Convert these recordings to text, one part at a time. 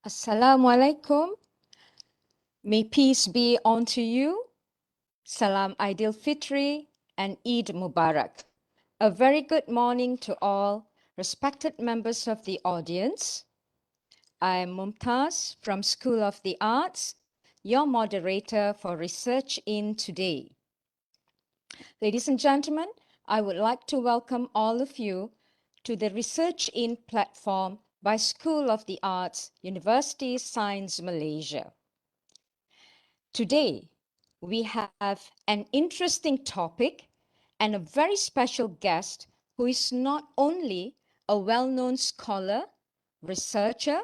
Assalamualaikum. May peace be unto you. Salam Aidil Fitri and Eid Mubarak. A very good morning to all respected members of the audience. I am Mumtaz from School of the Arts, your moderator for Research In Today. Ladies and gentlemen, I would like to welcome all of you to the Research In platform by School of the Arts, University Science Malaysia. Today, we have an interesting topic and a very special guest who is not only a well-known scholar, researcher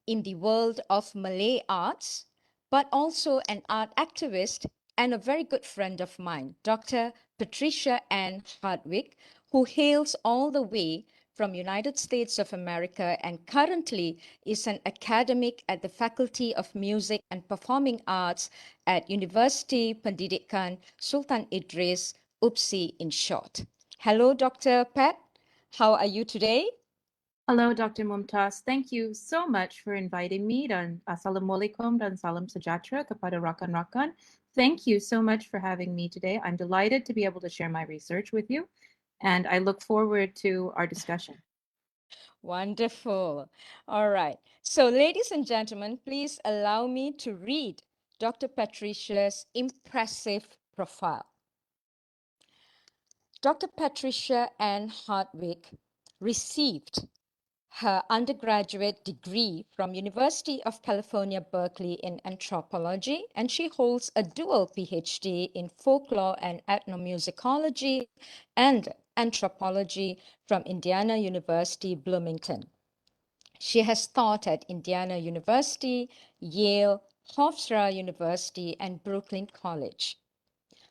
in the world of Malay arts, but also an art activist and a very good friend of mine, Dr. Patricia Ann Hartwick, who hails all the way from United States of America and currently is an academic at the Faculty of Music and Performing Arts at Universiti Pendidikan Sultan Idris, UPSI in short. Hello, Dr. Pat. How are you today? Hello, Dr. Mumtaz. Thank you so much for inviting me, dan Assalamualaikum dan salam sejahtera kepada rakan-rakan. Thank you so much for having me today. I'm delighted to be able to share my research with you, and I look forward to our discussion. Wonderful. All right. So, ladies and gentlemen, please allow me to read Dr. Patricia's impressive profile. Dr. Patricia Ann Hartwick received her undergraduate degree from University of California, Berkeley in anthropology, and she holds a dual PhD in folklore and ethnomusicology and anthropology from Indiana University, Bloomington. She has taught at Indiana University, Yale, Hofstra University, and Brooklyn College.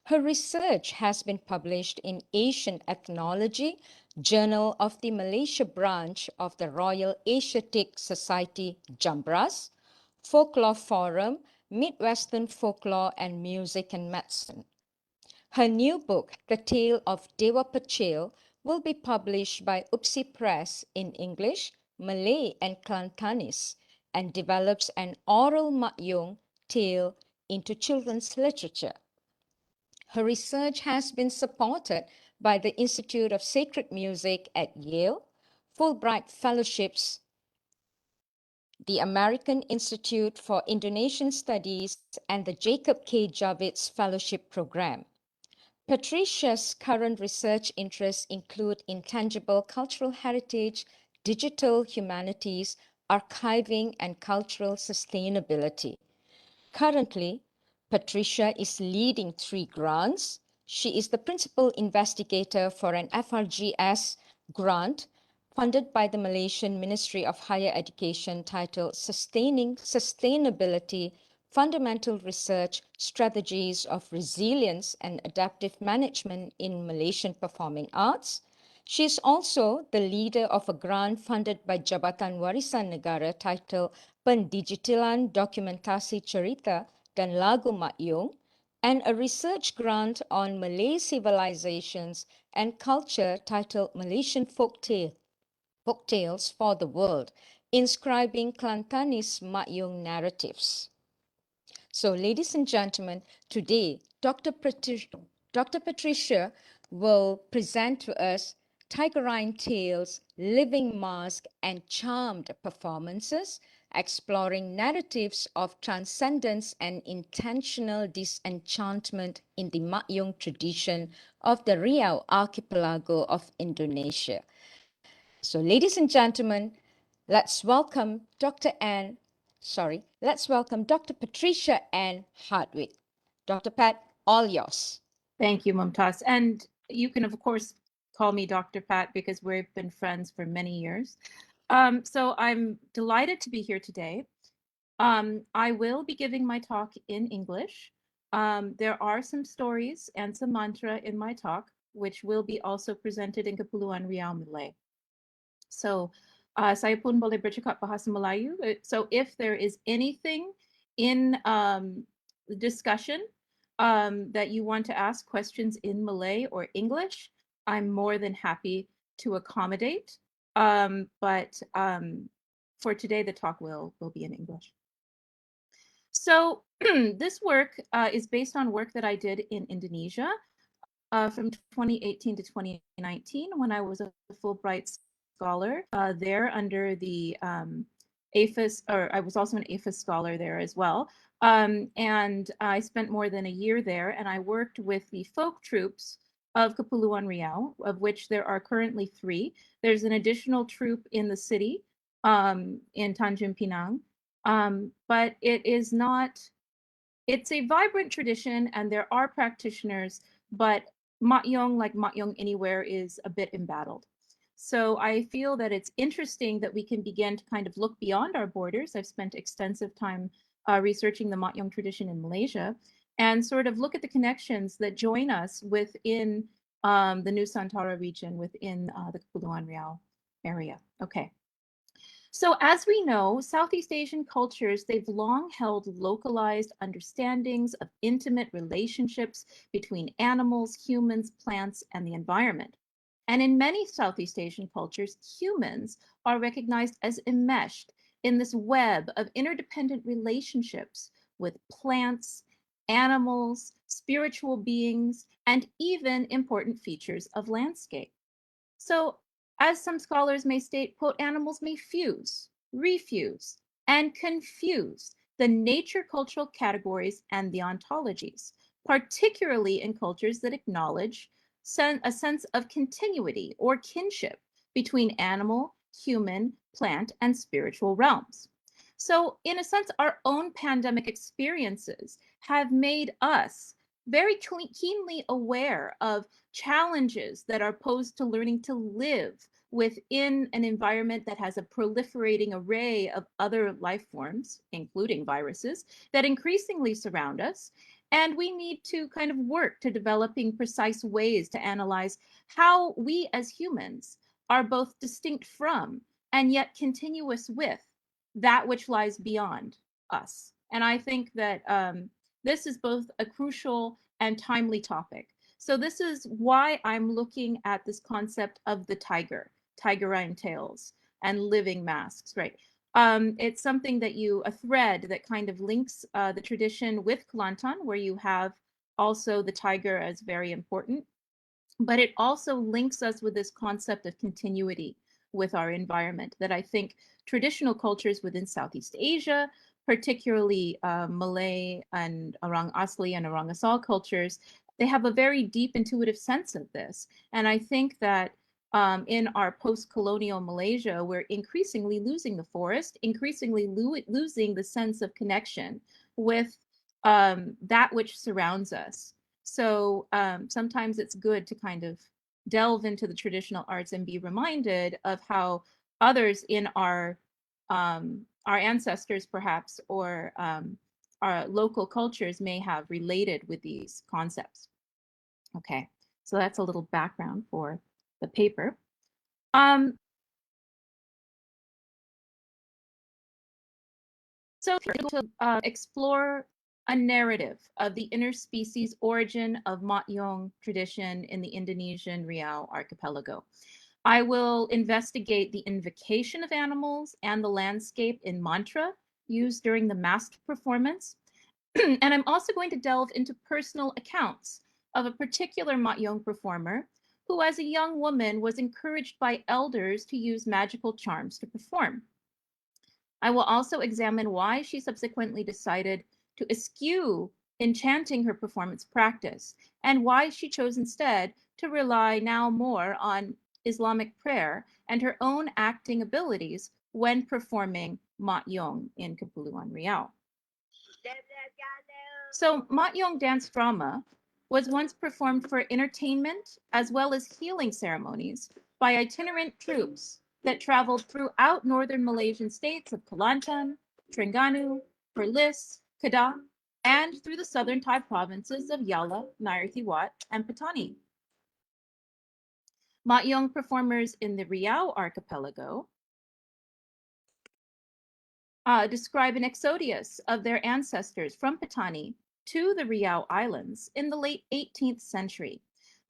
Her research has been published in Asian Ethnology, Journal of the Malaysia branch of the Royal Asiatic Society, Jambras, Folklore Forum, Midwestern Folklore and Music and Medicine. Her new book, The Tale of Dewa Pecil, will be published by UPSI Press in English, Malay and Kelantanese, and develops an oral Mak Yong tale into children's literature. Her research has been supported by the Institute of Sacred Music at Yale, Fulbright Fellowships, the American Institute for Indonesian Studies, and the Jacob K. Javits Fellowship Program. Patricia's current research interests include intangible cultural heritage, digital humanities, archiving, and cultural sustainability. Currently, Patricia is leading 3 grants. She is the principal investigator for an FRGS grant funded by the Malaysian Ministry of Higher Education titled Sustaining Sustainability, Fundamental Research, Strategies of Resilience and Adaptive Management in Malaysian Performing Arts. She is also the leader of a grant funded by Jabatan Warisan Negara titled Pendigitalan Dokumentasi Cerita dan Lagu Mak Yong, and a research grant on Malay civilizations and culture titled Malaysian Folktales for the World, inscribing Kelantanese Mak Yong narratives. So, ladies and gentlemen, today Dr. Patricia will present to us Tigerine Tales, Living Mask, and Charmed Performances, exploring narratives of transcendence and intentional disenchantment in the Mak Yong tradition of the Riau Archipelago of Indonesia. So, ladies and gentlemen, let's welcome Dr. Patricia Ann Hartwick. Dr. Pat, all yours. Thank you, Mumtaz. And you can, of course, call me Dr. Pat because we've been friends for many years. So I'm delighted to be here today. I will be giving my talk in English. There are some stories and some mantra in my talk, which will be also presented in Kepulauan Riau Malay. So saya pun boleh bercakap bahasa Melayu. So if there is anything in the discussion that you want to ask questions in Malay or English, I'm more than happy to accommodate. But for today, the talk will be in English. So this work is based on work that I did in Indonesia from 2018 to 2019 when I was a Fulbright scholar there under the APHIS, or I was also an APHIS scholar there as well. And I spent more than a year there, and I worked with the folk troops of Kepulauan Riau, of which there are currently 3. There's an additional troop in the city in Tanjung Pinang, but it is not, it's a vibrant tradition and there are practitioners, but Mak Yong, like Mak Yong anywhere, is a bit embattled. So I feel that it's interesting that we can begin to kind of look beyond our borders. I've spent extensive time researching the Mak Yong tradition in Malaysia and sort of look at the connections that join us within the Nusantara region, within the Kepulauan Riau area. Okay. So as we know, Southeast Asian cultures, they've long held localized understandings of intimate relationships between animals, humans, plants, and the environment. And in many Southeast Asian cultures, humans are recognized as enmeshed in this web of interdependent relationships with plants, animals, spiritual beings, and even important features of landscape. So, as some scholars may state, quote, animals may fuse, refuse, and confuse the nature cultural categories and the ontologies, particularly in cultures that acknowledge a sense of continuity or kinship between animal, human, plant, and spiritual realms. So, in a sense, our own pandemic experiences have made us very keenly aware of challenges that are posed to learning to live within an environment that has a proliferating array of other life forms, including viruses, that increasingly surround us. And we need to kind of work to developing precise ways to analyze how we as humans are both distinct from and yet continuous with that which lies beyond us. And I think that this is both a crucial and timely topic. So this is why I'm looking at this concept of the tigerine tales, and living masks, right? It's something that a thread that kind of links the tradition with Kelantan, where you have also the tiger as very important, but it also links us with this concept of continuity with our environment that I think traditional cultures within Southeast Asia, particularly Malay and Orang Asli and Orang Asal cultures, they have a very deep intuitive sense of this. And I think that in our post-colonial Malaysia, we're increasingly losing the forest, increasingly losing the sense of connection with that which surrounds us. So sometimes it's good to kind of delve into the traditional arts and be reminded of how others in our ancestors perhaps, or our local cultures may have related with these concepts. Okay, so that's a little background for the paper. So to explore a narrative of the interspecies origin of Mak Yong tradition in the Indonesian Riau Archipelago. I will investigate the invocation of animals and the landscape in mantra used during the masked performance. And I'm also going to delve into personal accounts of a particular Mak Yong performer who, as a young woman, was encouraged by elders to use magical charms to perform. I will also examine why she subsequently decided to eschew enchanting her performance practice, and why she chose instead to rely now more on Islamic prayer and her own acting abilities when performing Mak Yong in Kepulauan Riau. So Mak Yong dance drama was once performed for entertainment as well as healing ceremonies by itinerant troupes that traveled throughout northern Malaysian states of Kelantan, Terengganu, Perlis, Kedah, and through the southern Thai provinces of Yala, Narathiwat, and Pattani. Mak Yong performers in the Riau Archipelago describe an exodus of their ancestors from Pattani to the Riau Islands in the late 18th century.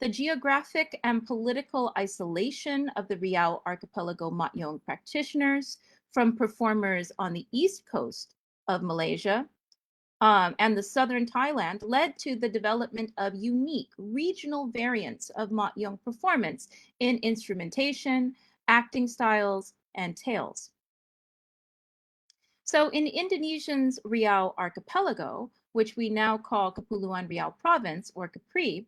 The geographic and political isolation of the Riau Archipelago Mak Yong practitioners, from performers on the east coast of Malaysia and the southern Thailand led to the development of unique regional variants of Mak Yong performance in instrumentation, acting styles, and tales. So in Indonesian's Riau Archipelago, which we now call Kepulauan Riau Province or Capri,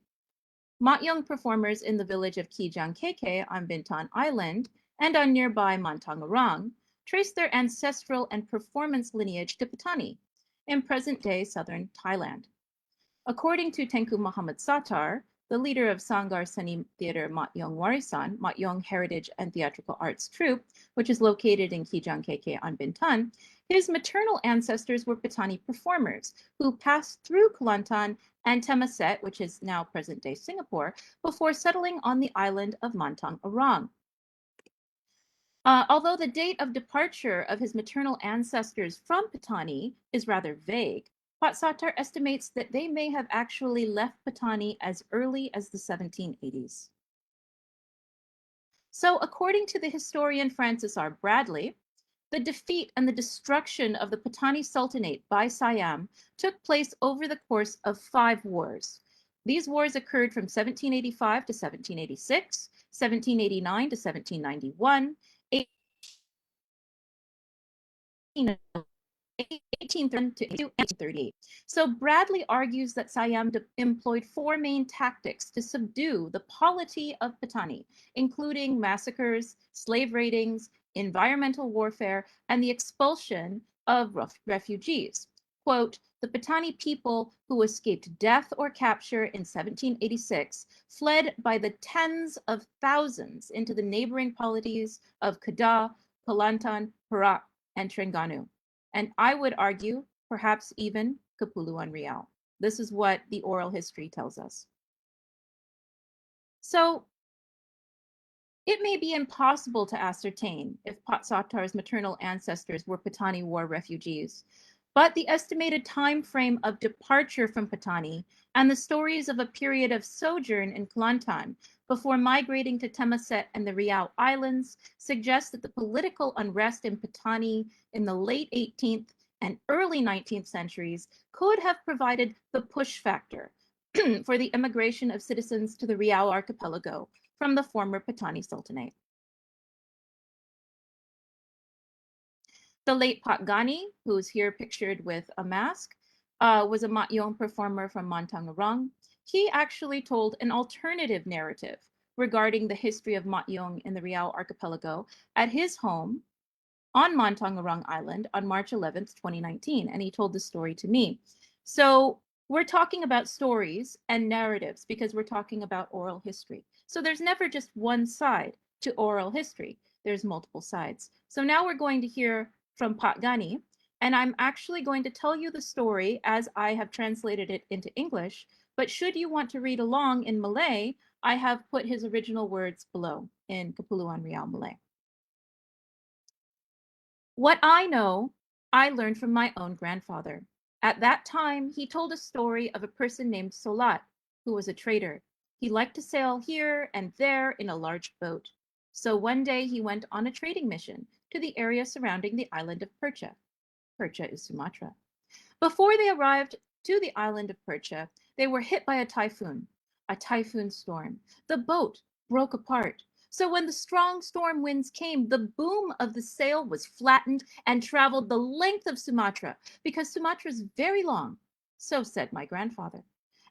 Mak Yong performers in the village of Kijang Keke on Bintan Island and on nearby Mantangerang trace their ancestral and performance lineage to Pattani in present-day southern Thailand. According to Tengku Muhammad Sattar, the leader of Sanggar Seni Theater Mak Yong Warisan, Mak Yong Heritage and Theatrical Arts Troupe, which is located in Kijang Keke on Bintan, his maternal ancestors were Pattani performers who passed through Kelantan and Temaset, which is now present-day Singapore, before settling on the island of Mantangerang. Although the date of departure of his maternal ancestors from Pattani is rather vague, Pat Sattar estimates that they may have actually left Pattani as early as the 1780s. So according to the historian Francis R. Bradley, the defeat and the destruction of the Pattani Sultanate by Siam took place over the course of 5 wars. These wars occurred from 1785 to 1786, 1789 to 1791, 1830 to 1838. So Bradley argues that Siam employed 4 main tactics to subdue the polity of Pattani, including massacres, slave raidings, environmental warfare, and the expulsion of refugees. Quote, the Pattani people who escaped death or capture in 1786 fled by the tens of thousands into the neighboring polities of Kedah, Kelantan, Perak, and Terengganu. And I would argue, perhaps even Kepulauan Riau. This is what the oral history tells us. So it may be impossible to ascertain if Pat Sattar's maternal ancestors were Pattani War refugees, but the estimated time frame of departure from Pattani and the stories of a period of sojourn in Kelantan before migrating to Temaset and the Riau Islands suggest that the political unrest in Pattani in the late 18th and early 19th centuries could have provided the push factor for the immigration of citizens to the Riau Archipelago from the former Pattani Sultanate. The late Patgani, who is here pictured with a mask, was a Mak Yong performer from Mantangerang. He actually told an alternative narrative regarding the history of Mak Yong in the Riau Archipelago at his home on Mantangerang Island on March 11th, 2019, and he told the story to me. So we're talking about stories and narratives because we're talking about oral history. So there's never just one side to oral history. There's multiple sides. So now we're going to hear from Patgani, and I'm actually going to tell you the story as I have translated it into English, but should you want to read along in Malay, I have put his original words below in Kepulauan Riau Malay. What I know, I learned from my own grandfather. At that time, he told a story of a person named Solat, who was a trader. He liked to sail here and there in a large boat. So one day he went on a trading mission to the area surrounding the island of Percha. Percha is Sumatra. Before they arrived to the island of Percha, they were hit by a typhoon storm. The boat broke apart. So when the strong storm winds came, the boom of the sail was flattened and traveled the length of Sumatra, because Sumatra is very long, so said my grandfather.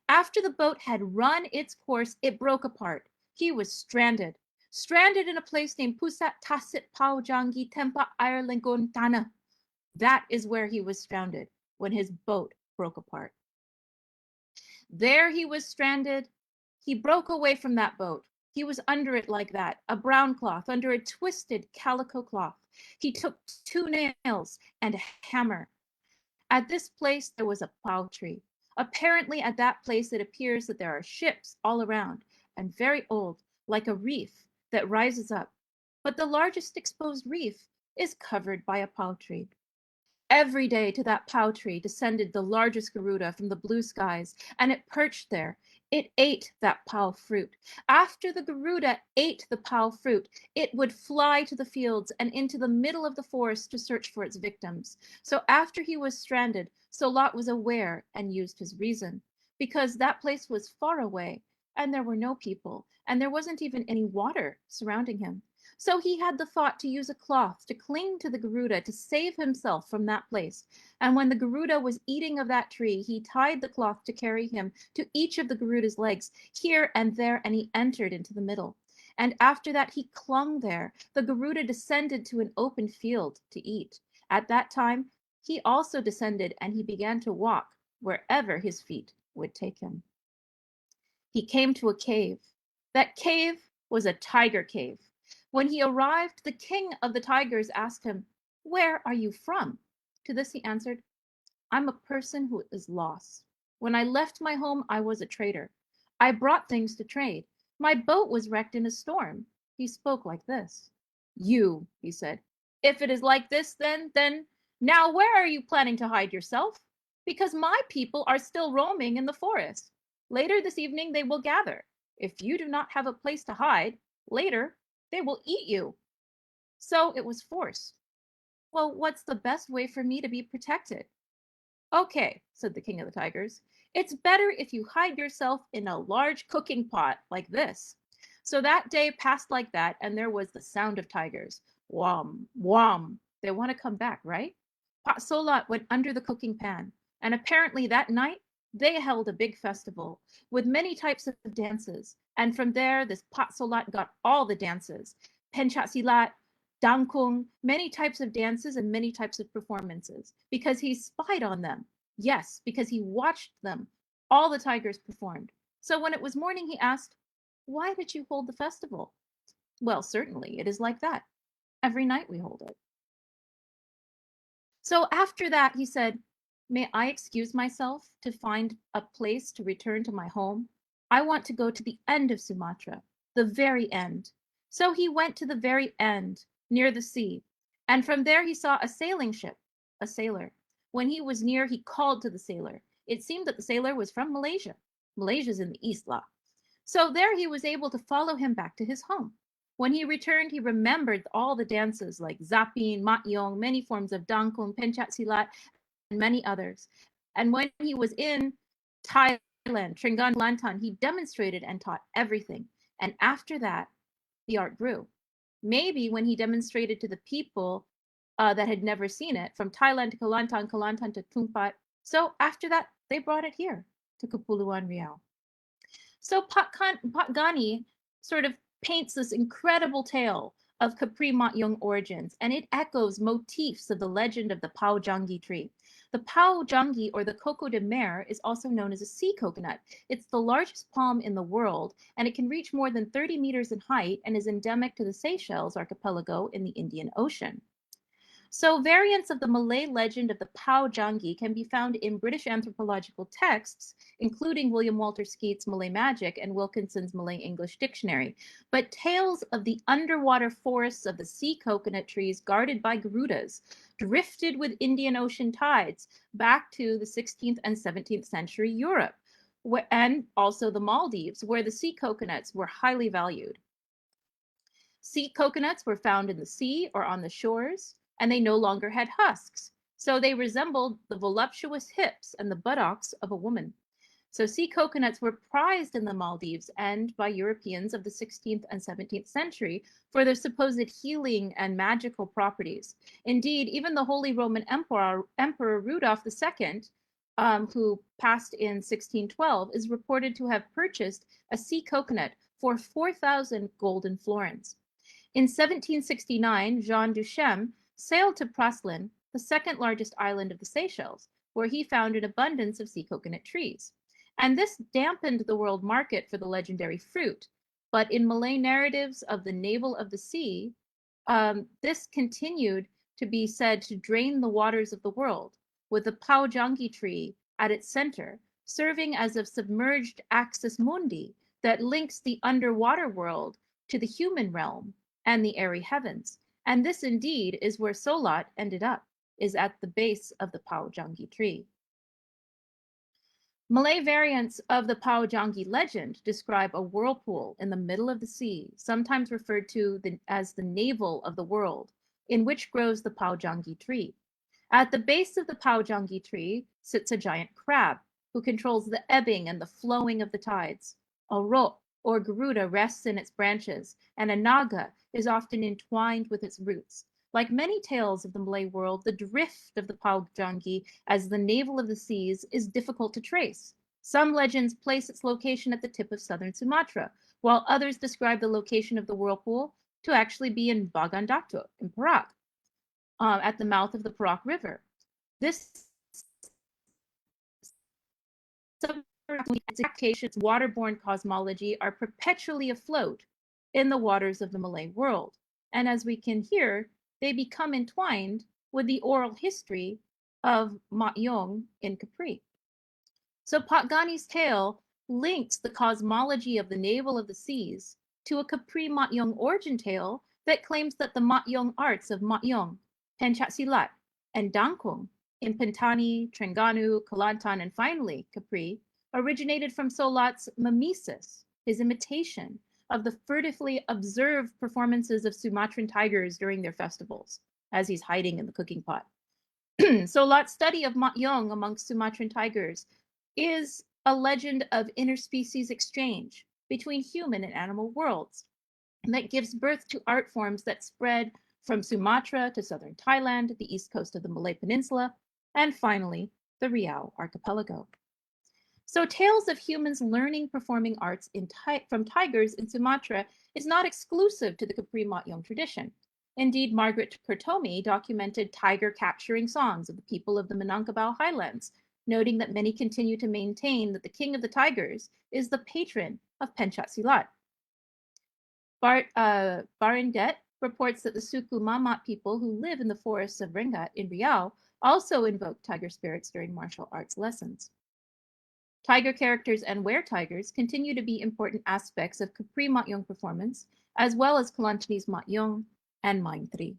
After the boat had run its course, it broke apart. He was stranded in a place named Pusat Tasik Paljangi Tempat Air Lengkun Tanah. That is where he was stranded when his boat broke apart. There he was stranded. He broke away from that boat. He was under it like that, a brown cloth, under a twisted calico cloth. He took 2 nails and a hammer. At this place, there was a pau tree. Apparently, at that place, it appears that there are ships all around, and very old, like a reef that rises up. But the largest exposed reef is covered by a pau tree. Every day to that pau tree descended the largest Garuda from the blue skies, and it perched there It ate that pao fruit. After the Garuda ate the pao fruit, it would fly to the fields and into the middle of the forest to search for its victims. So after he was stranded, Solat was aware and used his reason, because that place was far away and there were no people and there wasn't even any water surrounding him. So he had the thought to use a cloth to cling to the Garuda to save himself from that place. And when the Garuda was eating of that tree, he tied the cloth to carry him to each of the Garuda's legs, here and there, and he entered into the middle. And after that, he clung there. The Garuda descended to an open field to eat. At that time, he also descended and he began to walk wherever his feet would take him. He came to a cave. That cave was a tiger cave. When he arrived, the king of the tigers asked him, "Where are you from?" To this he answered, "I'm a person who is lost. When I left my home, I was a trader. I brought things to trade. My boat was wrecked in a storm." He spoke like this. "You," he said, "if it is like this, then now where are you planning to hide yourself? Because my people are still roaming in the forest. Later this evening they will gather. If you do not have a place to hide, later they will eat you." So it was forced. "Well, what's the best way for me to be protected?" "Okay," said the king of the tigers, "it's better if you hide yourself in a large cooking pot like this." So that day passed like that, and there was the sound of tigers. Wham, wham. They want to come back, right? Pat Solat went under the cooking pan, and apparently that night they held a big festival with many types of dances. And from there, this Pat Solat got all the dances. Pencak silat, dangkung, many types of dances and many types of performances, because he spied on them. Yes, because he watched them. All the tigers performed. So when it was morning, he asked, "Why did you hold the festival?" "Well, certainly, it is like that. Every night we hold it." So after that, he said, "May I excuse myself to find a place to return to my home? I want to go to the end of Sumatra, the very end." So he went to the very end, near the sea, and from there he saw a sailing ship, a sailor. When he was near, he called to the sailor. It seemed that the sailor was from Malaysia. Malaysia's in the east, lah. So there he was able to follow him back to his home. When he returned, he remembered all the dances like Zapin, Mak Yong, many forms of Dangkung, Pencak Silat, and many others. And when he was in Thailand, Terengganu, Kelantan, he demonstrated and taught everything. And after that, the art grew. Maybe when he demonstrated to the people that had never seen it, from Thailand to Kelantan, Kelantan to Tumpat. So after that, they brought it here to Kepulauan Riau. So Patgani sort of paints this incredible tale of Capri Mak Yong origins, and it echoes motifs of the legend of the Paljangi tree. The Paljangi, or the coco de mer, is also known as a sea coconut. It's the largest palm in the world, and it can reach more than 30 meters in height and is endemic to the Seychelles archipelago in the Indian Ocean. So variants of the Malay legend of the Paljangi can be found in British anthropological texts, including William Walter Skeat's Malay Magic and Wilkinson's Malay English Dictionary. But tales of the underwater forests of the sea coconut trees guarded by Garudas drifted with Indian Ocean tides back to the 16th and 17th century Europe, and also the Maldives, where the sea coconuts were highly valued. Sea coconuts were found in the sea or on the shores, and they no longer had husks, so they resembled the voluptuous hips and the buttocks of a woman. So sea coconuts were prized in the Maldives and by Europeans of the 16th and 17th century for their supposed healing and magical properties. Indeed, even the Holy Roman Emperor Rudolph II, who passed in 1612, is reported to have purchased a sea coconut for 4,000 golden florins. In 1769, Jean Duchesne sailed to Praslin, the second largest island of the Seychelles, where he found an abundance of sea coconut trees. And this dampened the world market for the legendary fruit. But in Malay narratives of the navel of the sea, this continued to be said to drain the waters of the world, with the Paljangi tree at its center, serving as a submerged axis mundi that links the underwater world to the human realm and the airy heavens. And this indeed is where Solat ended up, is at the base of the Paljangi tree. Malay variants of the Paljangi legend describe a whirlpool in the middle of the sea, sometimes referred to as the navel of the world, in which grows the Paljangi tree. At the base of the Paljangi tree sits a giant crab who controls the ebbing and the flowing of the tides. A ro, or Garuda, rests in its branches, and a naga is often entwined with its roots. Like many tales of the Malay world, the drift of the Paljangi as the navel of the seas is difficult to trace. Some legends place its location at the tip of southern Sumatra, while others describe the location of the whirlpool to actually be in Bagan Datuk, in Perak, at the mouth of the Perak River. This waterborne cosmology are perpetually afloat in the waters of the Malay world. And as we can hear, they become entwined with the oral history of Mak Yong in Capri. So Patgani's tale links the cosmology of the navel of the seas to a Capri Mak Yong origin tale that claims that the Mak Yong arts of Mak Yong, Pencak Silat, and Dangkung in Pattani, Terengganu, Kelantan, and finally Capri originated from Solat's mimesis, his imitation of the furtively observed performances of Sumatran tigers during their festivals, as he's hiding in the cooking pot. Solat's study of Mak Yong amongst Sumatran tigers is a legend of interspecies exchange between human and animal worlds that gives birth to art forms that spread from Sumatra to southern Thailand, the east coast of the Malay Peninsula, and finally, the Riau Archipelago. So tales of humans learning performing arts from tigers in Sumatra is not exclusive to the Capri Mak Yong tradition. Indeed, Margaret Kurtomi documented tiger capturing songs of the people of the Minangkabau highlands, noting that many continue to maintain that the king of the tigers is the patron of Pencak Silat. Barindet reports that the Suku Mamat people who live in the forests of Rengat in Riau also invoke tiger spirits during martial arts lessons. Tiger characters and were-tigers continue to be important aspects of Capri Mak Yong performance, as well as Kelantanese Mak Yong and Main-Tri.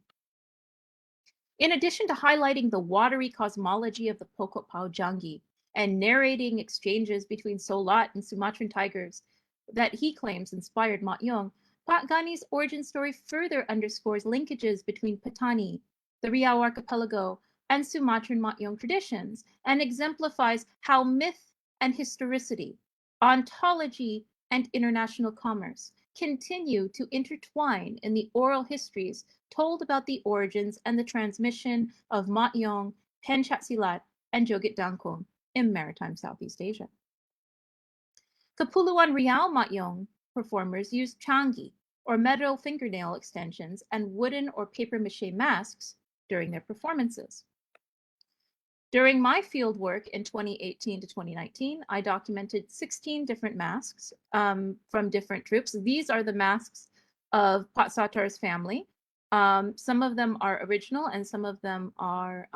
In addition to highlighting the watery cosmology of the Pokok Paljangi and narrating exchanges between Solat and Sumatran tigers that he claims inspired Mak Yong, Patgani's origin story further underscores linkages between Pattani, the Riau Archipelago, and Sumatran Mak Yong traditions, and exemplifies how myth and historicity, ontology, and international commerce continue to intertwine in the oral histories told about the origins and the transmission of Mak Yong, Pencak Silat, and Joget Dangkung in maritime Southeast Asia. Kepulauan Riau Mak Yong performers use changi, or metal fingernail extensions, and wooden or papier-mâché masks during their performances. During my field work in 2018 to 2019, I documented 16 different masks from different troupes. These are the masks of Pak Satar's family. Some of them are original and some of them are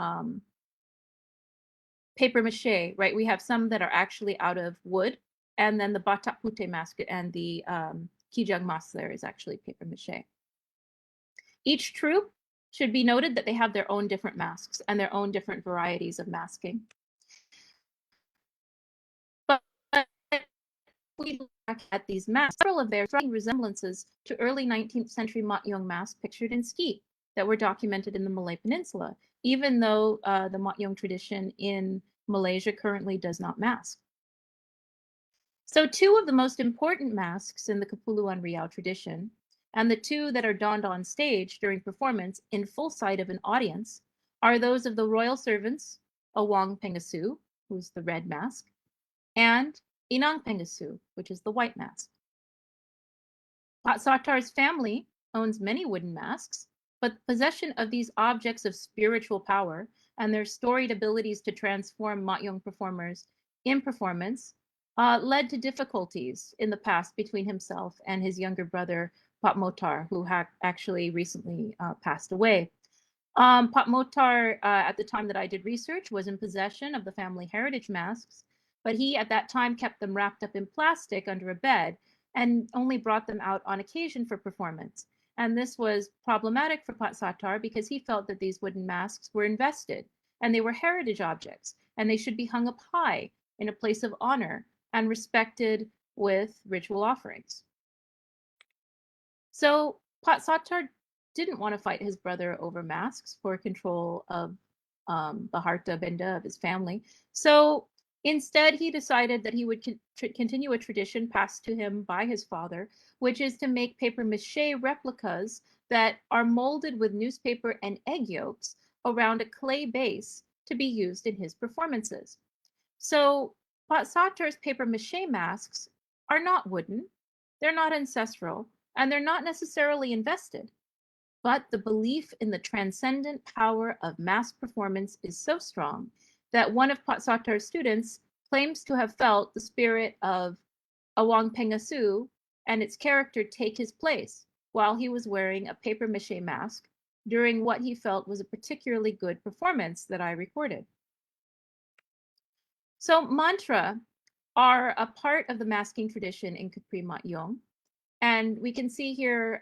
papier-mâché, right? We have some that are actually out of wood, and then the Batak Putih mask and the Kijang mask there is actually papier-mâché. Each troupe should be noted that they have their own different masks and their own different varieties of masking. But we look back at these masks, several of their striking resemblances to early 19th century Mak Yong masks pictured in ski that were documented in the Malay Peninsula, even though the Mak Yong tradition in Malaysia currently does not mask. So two of the most important masks in the Kepulauan Riau tradition, and the two that are donned on stage during performance in full sight of an audience, are those of the royal servants, Awang Pengasu, who's the red mask, and Inang Pengasu, which is the white mask. Pak Satar's family owns many wooden masks, but possession of these objects of spiritual power and their storied abilities to transform Mak Yong performers in performance led to difficulties in the past between himself and his younger brother, Pak Motar, who had actually recently passed away. Pak Motar, at the time that I did research, was in possession of the family heritage masks, but he at that time kept them wrapped up in plastic under a bed and only brought them out on occasion for performance. And this was problematic for Pak Satar because he felt that these wooden masks were invested and they were heritage objects and they should be hung up high in a place of honor and respected with ritual offerings. So Pat Satar didn't want to fight his brother over masks for control of the harta benda of his family. So instead, he decided that he would continue a tradition passed to him by his father, which is to make paper mache replicas that are molded with newspaper and egg yolks around a clay base to be used in his performances. So Pat Satar's paper mache masks are not wooden, they're not ancestral, and they're not necessarily invested. But the belief in the transcendent power of mass performance is so strong that one of Pat Satar's students claims to have felt the spirit of Awang Pengasu and its character take his place while he was wearing a paper mache mask during what he felt was a particularly good performance that I recorded. So mantra are a part of the masking tradition in Capri Mak Yong. And we can see here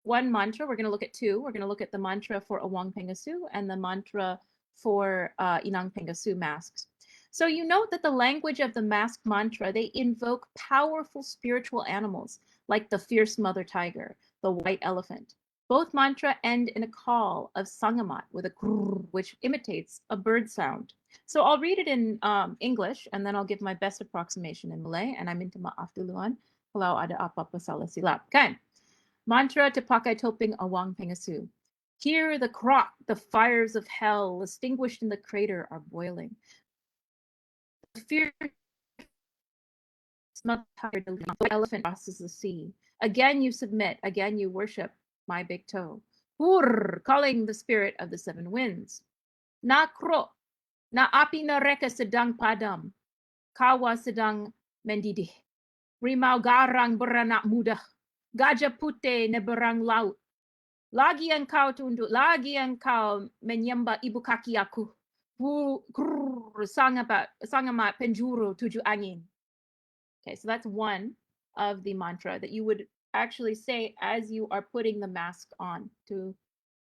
one mantra. We're going to look at two. We're going to look at the mantra for Awang Pengasu and the mantra for Inang Pengasu masks. So you note that the language of the mask mantra, they invoke powerful spiritual animals like the fierce mother tiger, the white elephant. Both mantra end in a call of sangamat with a grrr, which imitates a bird sound. So I'll read it in English, and then I'll give my best approximation in Malay, and I minta maaf duluan kalau ada apa-apa salah silap. Kan? Mantra to pakai topeng Awang Pengasu. Hear the crock, the fires of hell, extinguished in the crater, are boiling. The fierce elephant crosses the sea. Again you submit, again you worship my big toe. Hur, calling the spirit of the seven winds. Na kro, na api neraka sedang padam. Kawa sedang mendidih. Rimau garang beranak muda. Gajah putih neberang laut. Lagi engkau tunduk, lagi engkau menyembah ibu kaki aku. Sangamat penjuru tujuh angin. Okay, so that's one of the mantra that you would actually say as you are putting the mask on to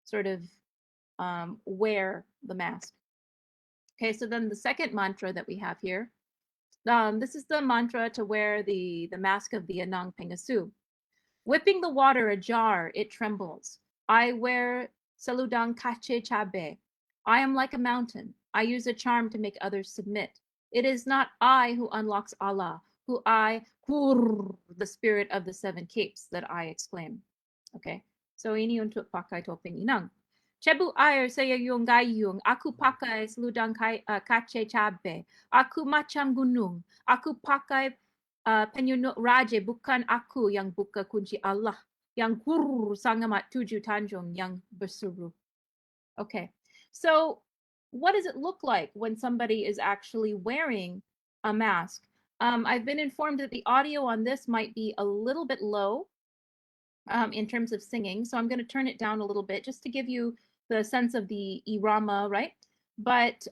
sort of wear the mask. Okay, so then the second mantra that we have here, this is the mantra to wear the mask of the Anang Pengasu. Whipping the water ajar, it trembles. I wear saludang kache chabe. I am like a mountain. I use a charm to make others submit. It is not I who unlocks Allah, who I, the spirit of the seven capes, that I exclaim. Okay, so ini untuk pakai topeng inang. Cebu air saya yung gayung, aku pakai seludang kace cabe. Aku macam gunung, aku pakai penyunuk raja, bukan aku yang buka kunci Allah, yang sangamat tujuh tanjung yang berseru. Okay, so what does it look like when somebody is actually wearing a mask? I've been informed that the audio on this might be a little bit low in terms of singing, so I'm going to turn it down a little bit just to give you the sense of the irama, right? But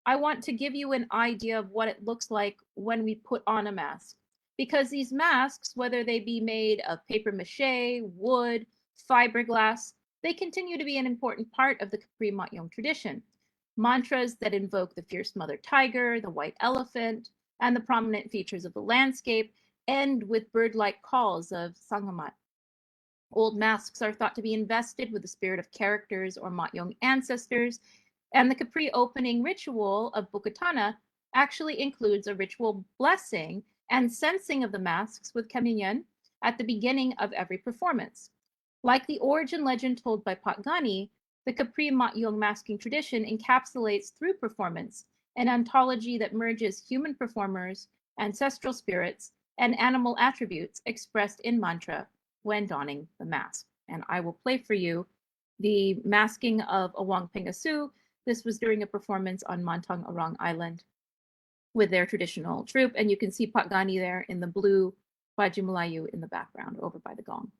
I want to give you an idea of what it looks like when we put on a mask. Because these masks, whether they be made of paper mache, wood, fiberglass, they continue to be an important part of the Capri Mak Yong tradition. Mantras that invoke the fierce mother tiger, the white elephant, and the prominent features of the landscape end with bird-like calls of sangamat. Old masks are thought to be invested with the spirit of characters or Mak Yong ancestors, and the Capri opening ritual of Bukatana actually includes a ritual blessing and censing of the masks with Kaminyan at the beginning of every performance. Like the origin legend told by Pattani, the Capri Mak Yong masking tradition encapsulates through performance an ontology that merges human performers, ancestral spirits, and animal attributes expressed in mantra when donning the mask. And I will play for you the masking of Awang Pengasu. This was during a performance on Mantang Orang Island with their traditional troupe. And you can see Pattani there in the blue, Baju Melayu in the background over by the gong.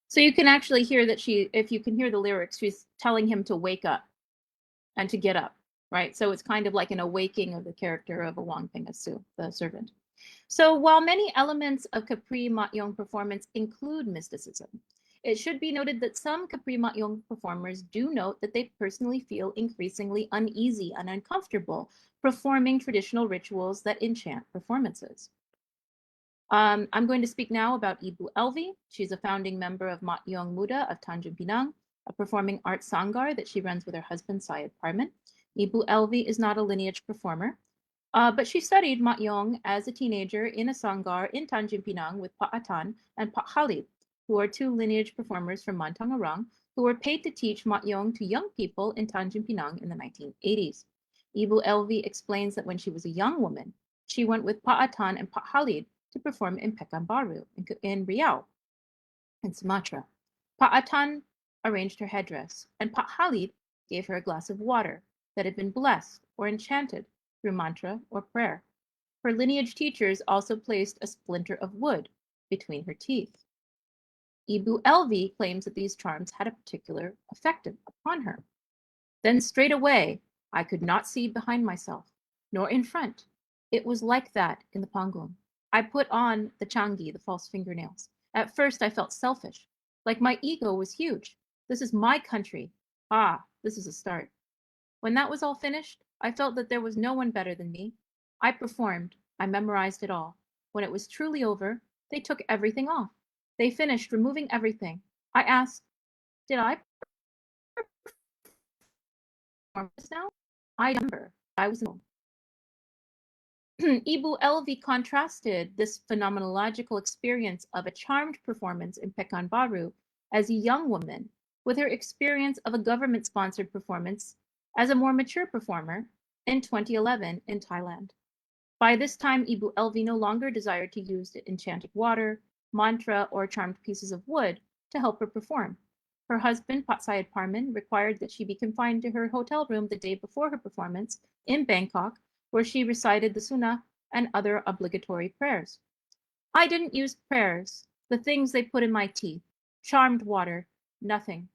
So you can actually hear that if you can hear the lyrics, she's telling him to wake up and to get up, right? So it's kind of like an awaking of the character of Awang Pengasu, the servant. So while many elements of Capri Mak Yong performance include mysticism, it should be noted that some Capri Mak Yong performers do note that they personally feel increasingly uneasy and uncomfortable performing traditional rituals that enchant performances. I'm going to speak now about Ibu Elvi. She's a founding member of Mak Yong Muda of Tanjung Pinang, a performing arts sanggar that she runs with her husband, Syed Parman. Ibu Elvi is not a lineage performer, but she studied Mak Yong as a teenager in a sanggar in Tanjung Pinang with Pak Atan and Pak Khalid, who are two lineage performers from Mantang Arang, who were paid to teach Mak Yong to young people in Tanjung Pinang in the 1980s. Ibu Elvi explains that when she was a young woman, she went with Pak Atan and Pak Khalid to perform in Pekanbaru in Riau, in Sumatra. Pak Atan arranged her headdress, and Pak Khalid gave her a glass of water that had been blessed or enchanted through mantra or prayer. Her lineage teachers also placed a splinter of wood between her teeth. Ibu Elvi claims that these charms had a particular effect upon her. Then straight away, I could not see behind myself, nor in front. It was like that in the panggung. I put on the changi, the false fingernails. At first, I felt selfish, like my ego was huge. This is my country. Ah, this is a start. When that was all finished, I felt that there was no one better than me. I performed. I memorized it all. When it was truly over, they took everything off. They finished removing everything. I asked, did I perform this now? I remember. I was in Ibu Elvi contrasted this phenomenological experience of a charmed performance in Pekanbaru as a young woman with her experience of a government-sponsored performance as a more mature performer in 2011 in Thailand. By this time, Ibu Elvi no longer desired to use enchanted water, mantra, or charmed pieces of wood to help her perform. Her husband, Pak Syed Parman, required that she be confined to her hotel room the day before her performance in Bangkok, where she recited the Sunnah and other obligatory prayers. I didn't use prayers, the things they put in my teeth, charmed water, nothing.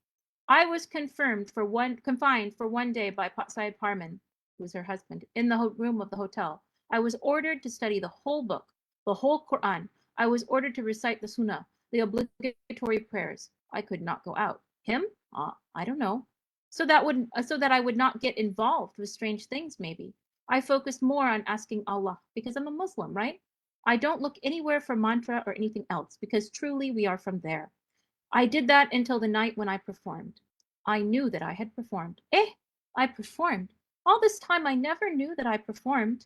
I was confined for one day by Pak Syed Parman, who was her husband, in the room of the hotel. I was ordered to study the whole book, the whole Quran. I was ordered to recite the Sunnah, the obligatory prayers. I could not go out. Him? I don't know. So that I would not get involved with strange things, maybe. I focused more on asking Allah because I'm a Muslim, right? I don't look anywhere for mantra or anything else because truly we are from there. I did that until the night when I performed. I knew that I had performed. I performed. All this time I never knew that I performed.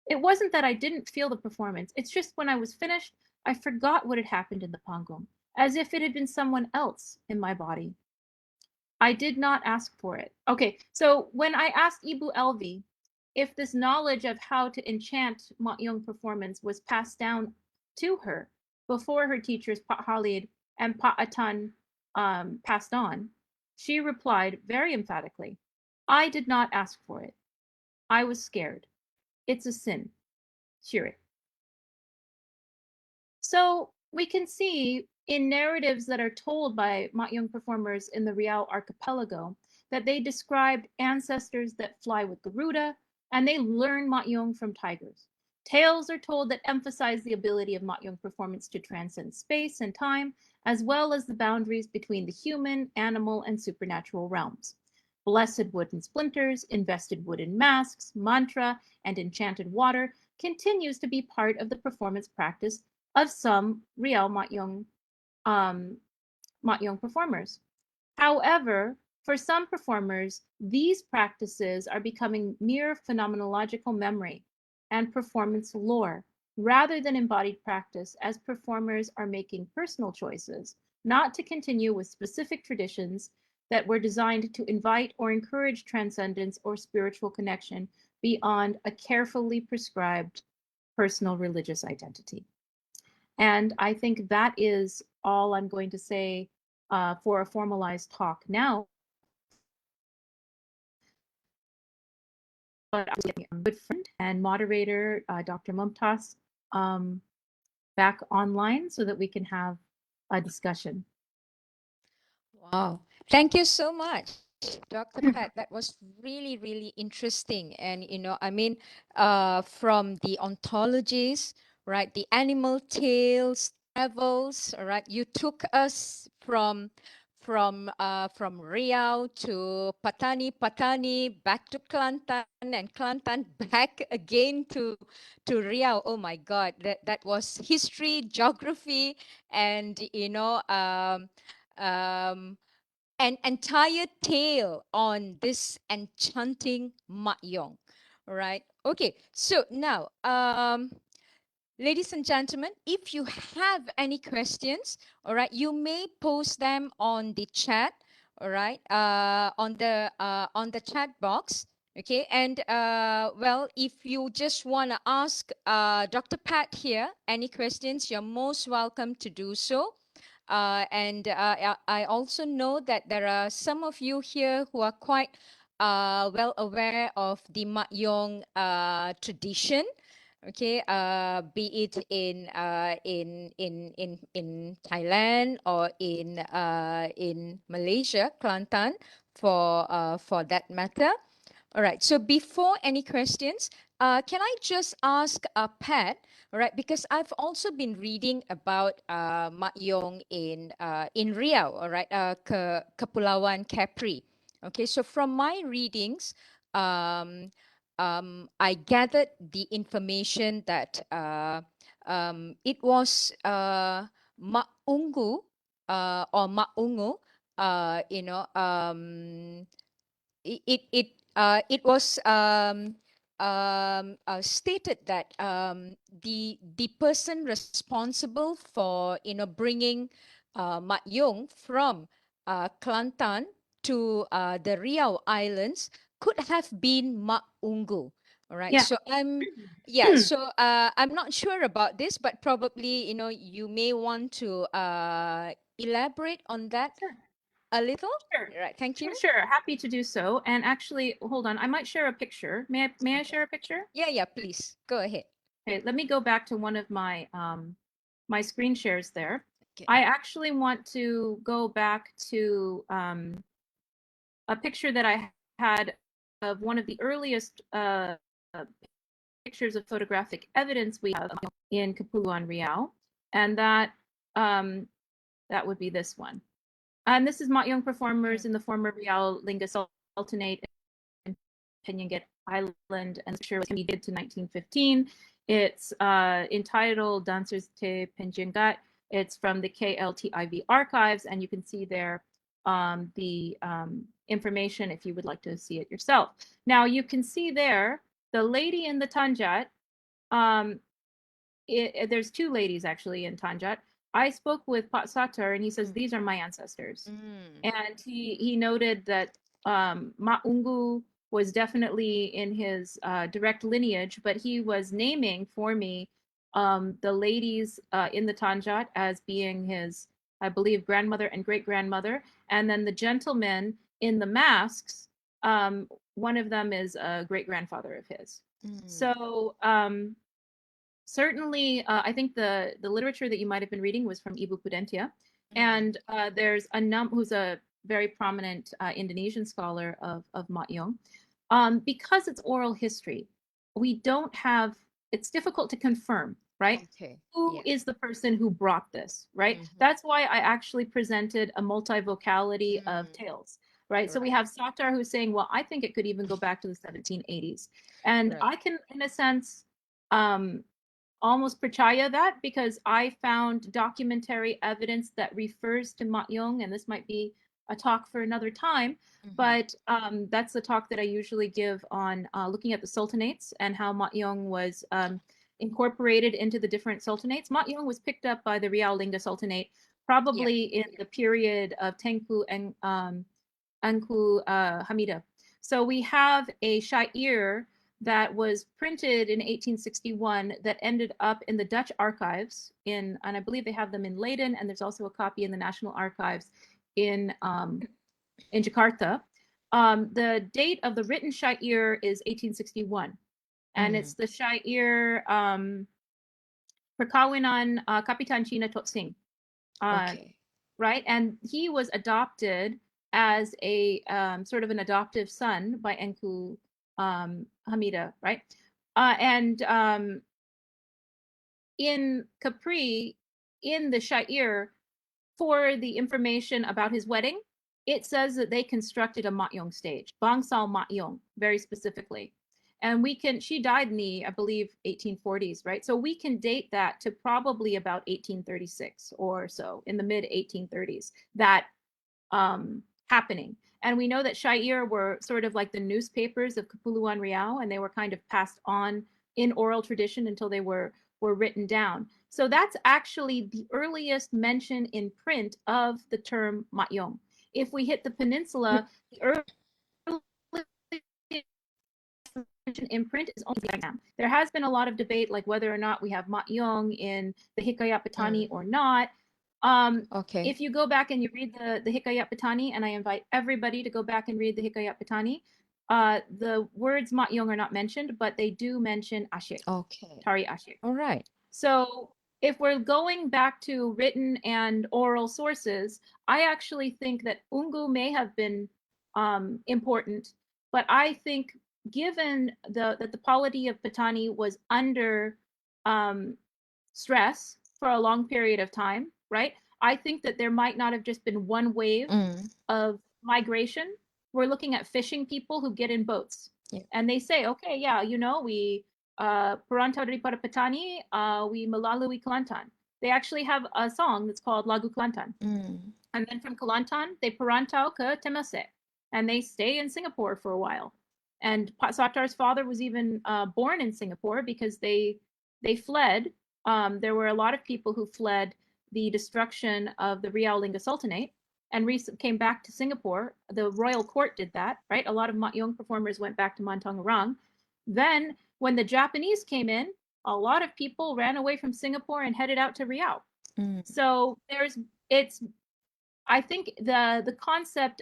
It wasn't that I didn't feel the performance. It's just when I was finished, I forgot what had happened in the panggung, as if it had been someone else in my body. I did not ask for it. Okay, so when I asked Ibu Elvi if this knowledge of how to enchant Mak Yong performance was passed down to her before her teachers Pak Khalid and Pak Atan passed on, she replied very emphatically, I did not ask for it. I was scared. It's a sin. Shirik. So we can see in narratives that are told by Mak Yong performers in the Riau Archipelago that they described ancestors that fly with Garuda, and they learn Mak Yong from tigers. Tales are told that emphasize the ability of Mak Yong performance to transcend space and time, as well as the boundaries between the human, animal, and supernatural realms. Blessed wooden splinters, invested wooden masks, mantra, and enchanted water continues to be part of the performance practice of some Riau Mak Yong performers. However, for some performers, these practices are becoming mere phenomenological memory and performance lore rather than embodied practice, as performers are making personal choices not to continue with specific traditions that were designed to invite or encourage transcendence or spiritual connection beyond a carefully prescribed personal religious identity. And I think that is all I'm going to say for a formalized talk now. But I'm getting a good friend and moderator, Dr. Mumtaz, back online so that we can have a discussion. Wow. Thank you so much, Dr. Pat. That was really, really interesting. And, you know, I mean, from the ontologies, right, the animal tales, travels, all right, you took us from Riau to Pattani, back to Kelantan, and Kelantan back again to Riau. Oh my God, that was history, geography, and, you know, an entire tale on this enchanting Mak Yong. All right. Okay. So now, ladies and gentlemen, if you have any questions, all right, you may post them on the chat. All right. On the chat box. Okay. And well, if you just want to ask Dr. Pat here any questions, you're most welcome to do so. And I also know that there are some of you here who are quite well aware of the Mak Yong tradition. Okay, be it in Thailand or in Malaysia, Kelantan, for that matter. All right. So before any questions, can I just ask Pat? All right, because I've also been reading about Mak Yong in Riau. All right, Kepulauan Capri. Okay, so from my readings, I gathered the information that it was Mak Ungu or Mak Ungu. You know, it was stated that the person responsible for, you know, bringing Mak Yong from Kelantan to the Riau Islands could have been Mak Ungu. All right. Yeah. So I'm not sure about this, but probably, you know, you may want to elaborate on that Sure. a little. Sure. Right. Thank you. Sure. Happy to do so. And actually, hold on. I might share a picture. May I share a picture? Yeah, please go ahead. Okay, let me go back to one of my my screen shares there. Okay. I actually want to go back to a picture that I had of one of the earliest pictures of photographic evidence we have in Kepulauan Riau, and that would be this one. And this is Mak Yong performers in the former Riau Lingga Sultanate in Paljangi Island, and the picture was dated to 1915. It's entitled Dancers Te Penjengat. It's from the KLTIV archives, and you can see there the information if you would like to see it yourself. Now you can see there the lady in the Tanjat. There's two ladies actually in Tanjat. I spoke with Pat Satar, and he says these are my ancestors, and he noted that Mak Ungu was definitely in his direct lineage, but he was naming for me the ladies in the Tanjat as being his, I believe, grandmother and great-grandmother, and then the gentlemen in the masks, one of them is a great-grandfather of his. So certainly, I think the literature that you might have been reading was from Ibu Pudentia, and there's a who's a very prominent Indonesian scholar of Mak Yong. Because it's oral history, we don't have. It's difficult to confirm, right? Okay. Who is the person who brought this, right? That's why I actually presented a multivocality of tales, right? So we have Satar who's saying, well, I think it could even go back to the 1780s, and I can, in a sense, almost percaya that, because I found documentary evidence that refers to Mak Yong, and this might be a talk for another time, but that's the talk that I usually give on looking at the sultanates and how Mak Yong was incorporated into the different sultanates. Mak Yong was picked up by the Riau Lingga Sultanate probably in the period of Tengku and Angku Hamida. So we have a Syair that was printed in 1861 that ended up in the Dutch archives and I believe they have them in Leiden, and there's also a copy in the National Archives in Jakarta. The date of the written Syair is 1861, and it's the Syair Perkawinan Kapitan Cina Tot Sing. Okay. Right, and he was adopted as a sort of an adoptive son by Engku Hamida, right? And in Capri, in the Syair, for the information about his wedding, it says that they constructed a Mak Yong stage, Bangsal Mak Yong, very specifically. And she died in the, I believe, 1840s, right? So we can date that to probably about 1836 or so, in the mid 1830s, that happening. And we know that Syair were sort of like the newspapers of Kepulauan Riau, and they were kind of passed on in oral tradition until they were written down. So that's actually the earliest mention in print of the term Mak Yong. If we hit the peninsula, the earliest mention in print is only Vietnam. There has been a lot of debate, like whether or not we have Mak Yong in the Hikayat Pattani or not. Okay. If you go back and you read the Hikayat Pattani, and I invite everybody to go back and read the Hikayat Pattani, the words Mak Yong are not mentioned, but they do mention Asyik, Okay. Tari Asyik. All right. So if we're going back to written and oral sources, I actually think that Ungu may have been important, but I think given that the polity of Pattani was under stress for a long period of time, right? I think that there might not have just been one wave of migration. We're looking at fishing people who get in boats, and they say, okay, yeah, you know, we perantau daripada Pattani, we melalui Kelantan. They actually have a song that's called Lagu Kelantan. And then from Kelantan, they perantau ke Temasek, and they stay in Singapore for a while. And Pak Satar's father was even born in Singapore because they fled. There were a lot of people who fled the destruction of the Riau Lingga Sultanate and came back to Singapore. The royal court did that, right? A lot of Mak Yong performers went back to Mantangarang. Then when the Japanese came in, a lot of people ran away from Singapore and headed out to Riau. So I think the concept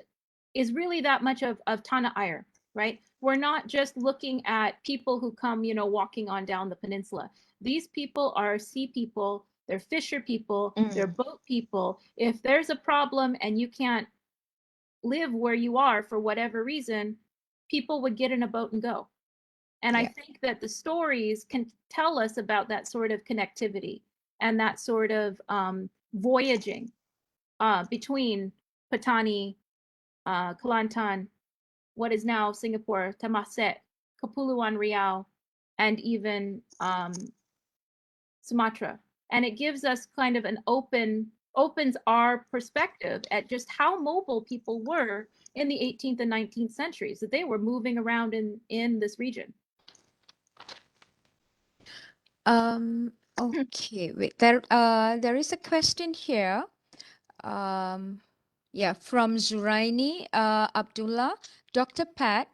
is really that much of Tanah Air, right? We're not just looking at people who come, you know, walking on down the peninsula. These people are sea people, they're fisher people, they're boat people. If there's a problem and you can't live where you are for whatever reason, people would get in a boat and go. And I think that the stories can tell us about that sort of connectivity and that sort of voyaging between Pattani, Kelantan, what is now Singapore, Temasek, Kepulauan Riau, and even Sumatra. And it gives us kind of opens our perspective at just how mobile people were in the 18th and 19th centuries, that they were moving around in this region. Okay, wait. There is a question here. Yeah, from Zuraini Abdullah. Dr. Pat,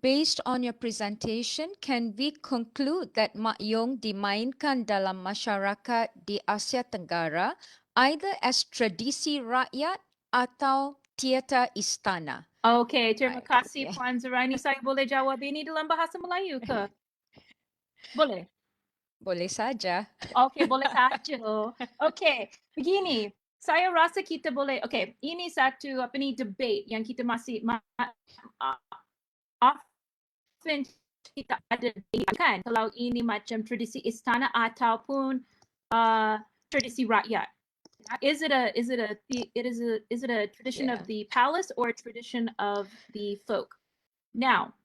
based on your presentation, can we conclude that Mak Yong dimainkan dalam masyarakat di Asia Tenggara either as tradisi rakyat atau teater istana? Okay, terima kasih Puan Zuraini. Saya boleh jawab ini dalam bahasa Melayu ke? Boleh? Boleh saja. Okay, boleh saja. Okay, begini. Saya rasa kita boleh, okay, ini satu debate yang kita masih often kita ada kan kalau ini macam tradisi istana ataupun tradisi rakyat. Is it a tradition of the palace or a tradition of the folk? Now,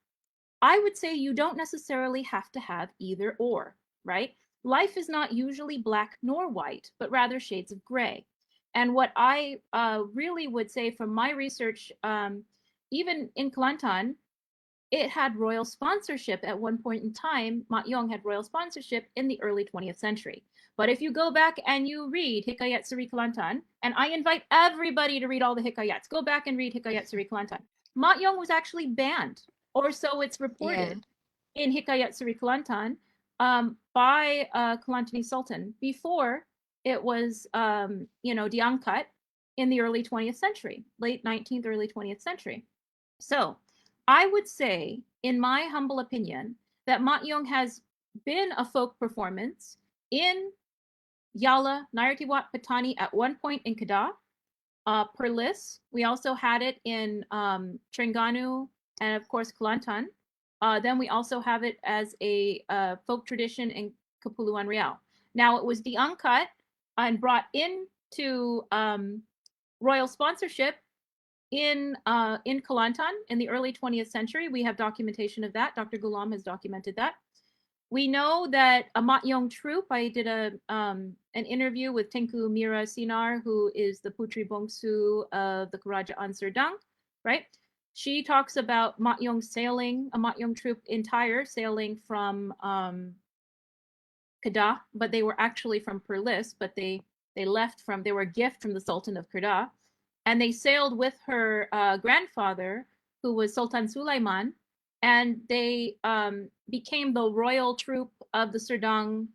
I would say you don't necessarily have to have either or, right? Life is not usually black nor white, but rather shades of gray. And what I really would say from my research, even in Kelantan, it had royal sponsorship at one point in time. Mak Yong had royal sponsorship in the early 20th century. But if you go back and you read Hikayat Seri Kelantan, and I invite everybody to read all the Hikayats, go back and read Hikayat Seri Kelantan. Mak Yong was actually banned, or so it's reported. in Hikayat Seri Kelantan by a Kelantanese sultan before it was, diangkat in the early 20th century, late 19th, early 20th century. So I would say, in my humble opinion, that Mak Yong has been a folk performance in Yala, Narathiwat, Pattani at one point in Kedah, Perlis. We also had it in Terengganu and of course Kelantan. Then we also have it as a folk tradition in Kepulauan Riau. Now it was diangkat and brought into royal sponsorship in Kelantan in the early 20th century. We have documentation of that. Dr. Ghulam has documented that. We know that a Mak Yong troupe, I did an interview with Tengku Mira Sinar, who is the Putri Bongsu of the Kerajaan Serdang, right? She talks about Mak Yong sailing, a Mak Yong troupe entire sailing from Kedah, but they were actually from Perlis, but they left from, they were a gift from the Sultan of Kedah. And they sailed with her grandfather, who was Sultan Sulaiman, and they became the royal troupe of the Serdang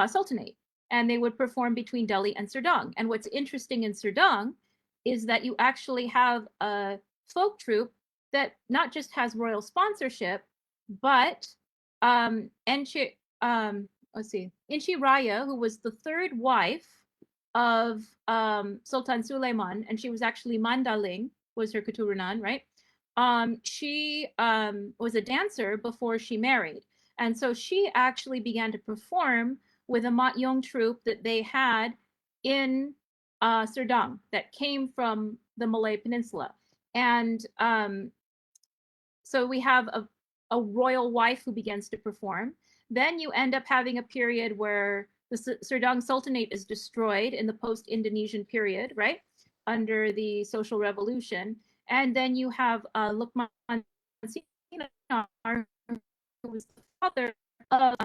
Sultanate. And they would perform between Delhi and Serdang. And what's interesting in Serdang is that you actually have a folk troupe that not just has royal sponsorship, but Inchi Raya, who was the third wife of Sultan Sulaiman, and she was actually Mandaling, was her keturunan, right? She was a dancer before she married. And so she actually began to perform with a Mak Yong troupe that they had in Serdang that came from the Malay Peninsula. And so we have a royal wife who begins to perform. Then you end up having a period where the Serdang Sultanate is destroyed in the post-Indonesian period, right? Under the social revolution. And then you have Lukman Sinar, who was the father of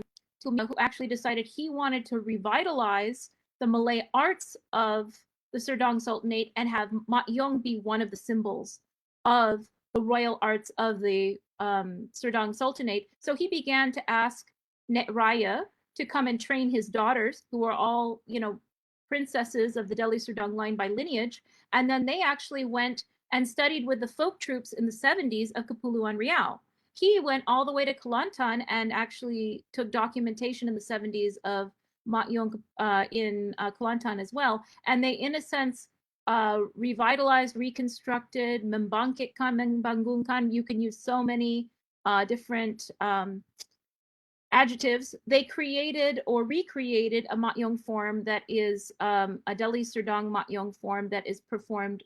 Tulmia, who actually decided he wanted to revitalize the Malay arts of the Serdang Sultanate and have Mak Yong be one of the symbols of the royal arts of the Serdang Sultanate. So he began to ask Nek Raya to come and train his daughters, who are all, princesses of the Delhi Serdang line by lineage. And then they actually went and studied with the folk troops in the 70s of Kepulauan Riau. He went all the way to Kelantan and actually took documentation in the 70s of Mak Yong in Kelantan as well. And they, in a sense, revitalized, reconstructed, membangkitkan, membangunkan. You can use so many different adjectives. They created or recreated a Mak Yong form that is a Delhi Serdang Mak Yong form that is performed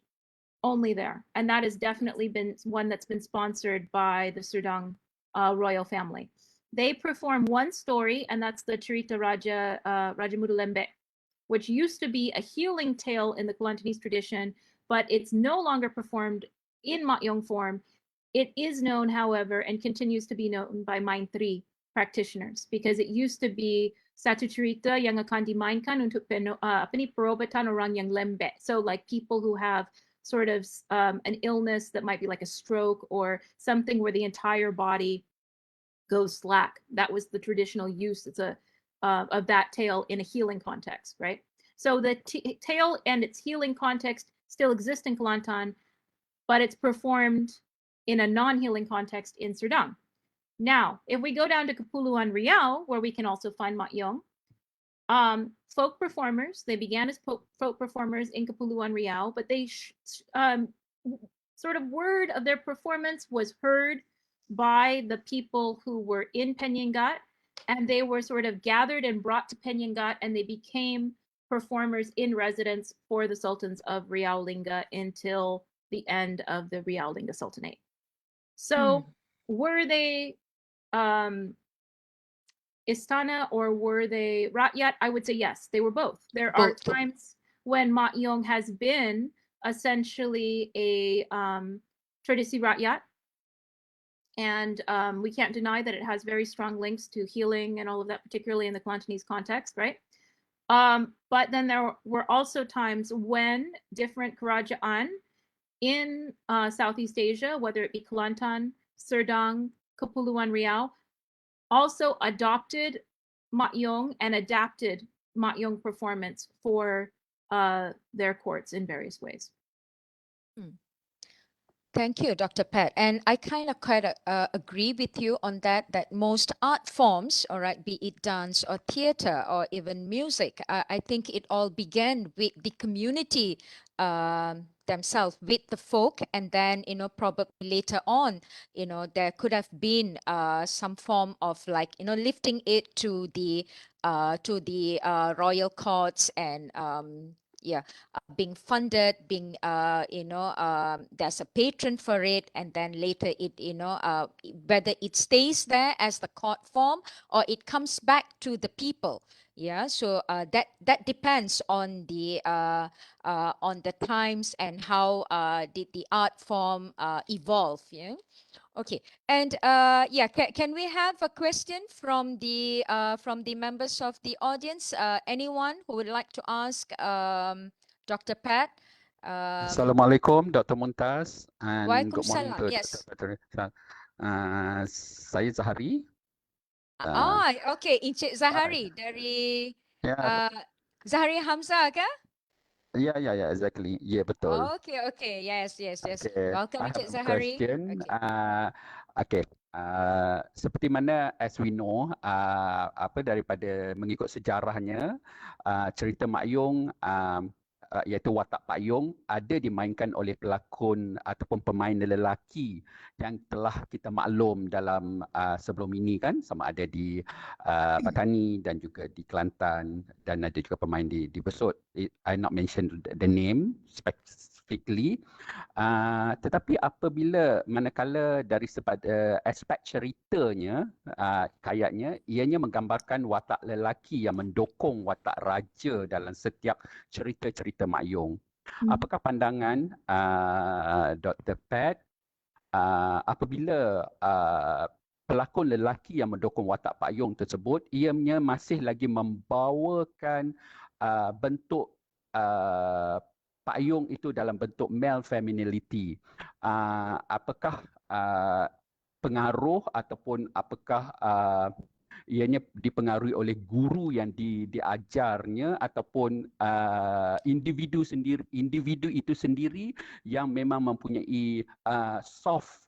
only there. And that has definitely been one that's been sponsored by the Serdang royal family. They perform one story, and that's the Cerita Raja Muda Lembek, which used to be a healing tale in the Kelantanese tradition, but it's no longer performed in Mak Yong form. It is known, however, and continues to be known by Maintri practitioners, because it used to be satu cerita yang akan dimainkan untuk perobatan orang yang lembek. So like people who have sort of an illness that might be like a stroke or something where the entire body goes slack. That was the traditional use of that tale in a healing context, right? So the tale and its healing context still exist in Kelantan, but it's performed in a non-healing context in Serdang. Now, if we go down to Kepulauan Riau, where we can also find Mak Yong, folk performers, they began as folk performers in Kepulauan Riau, but they sort of word of their performance was heard by the people who were in Penyengat, and they were sort of gathered and brought to Penyengat, and they became performers in residence for the sultans of Riau Lingga until the end of the Riau Lingga Sultanate. So were they Istana or were they Rakyat? I would say yes, they were both. There are times when Mak Yong has been essentially a tradisi Rakyat, and we can't deny that it has very strong links to healing and all of that, particularly in the Kelantanese context, right? But then there were also times when different kerajaan in Southeast Asia, whether it be Kelantan, Serdang, Kepulauan Riau, also adopted Mak Yong and adapted Mak Yong performance for their courts in various ways. Thank you, Dr. Pat. And I kind of quite agree with you on that, that most art forms, all right, be it dance or theater or even music, I think it all began with the community themselves, with the folk, and then, probably later on, there could have been some form of like, lifting it to the royal courts and being funded, being there's a patron for it, and then later it whether it stays there as the court form or it comes back to the people. So that depends on the times and how did the art form evolve. Okay, and can we have a question from the members of the audience? Anyone who would like to ask Dr. Pat? Assalamualaikum, Dr. Muntaz, and good morning Waalaikumsalam. to Yes. Dr. Patricia. Saya Zahari. Okay, Encik Zahari dari Ya, Zahari Hamzah ke? ya, exactly. Ya, betul. Okay, yes. Okay, Welcome, I have Encik a Zahari. question. Okay. Seperti mana as we know, daripada mengikut sejarahnya, cerita Mak Yong, iaitu watak Pak Yong, ada dimainkan oleh pelakon ataupun pemain lelaki yang telah kita maklum dalam sebelum ini kan, sama ada di Pattani dan juga di Kelantan, dan ada juga pemain di Besut. I not mention the name specifically. Tetapi apabila manakala dari aspek ceritanya, kayaknya ianya menggambarkan watak lelaki yang mendukung watak raja dalam setiap cerita-cerita Mak Yong. Apakah pandangan Dr. Pat apabila pelakon lelaki yang mendukung watak Pak Yong tersebut, ianya masih lagi membawakan bentuk Pak Yong itu dalam bentuk male femininity. Apakah pengaruh ataupun apakah ianya dipengaruhi oleh guru yang diajarnya ataupun individu itu sendiri yang memang mempunyai soft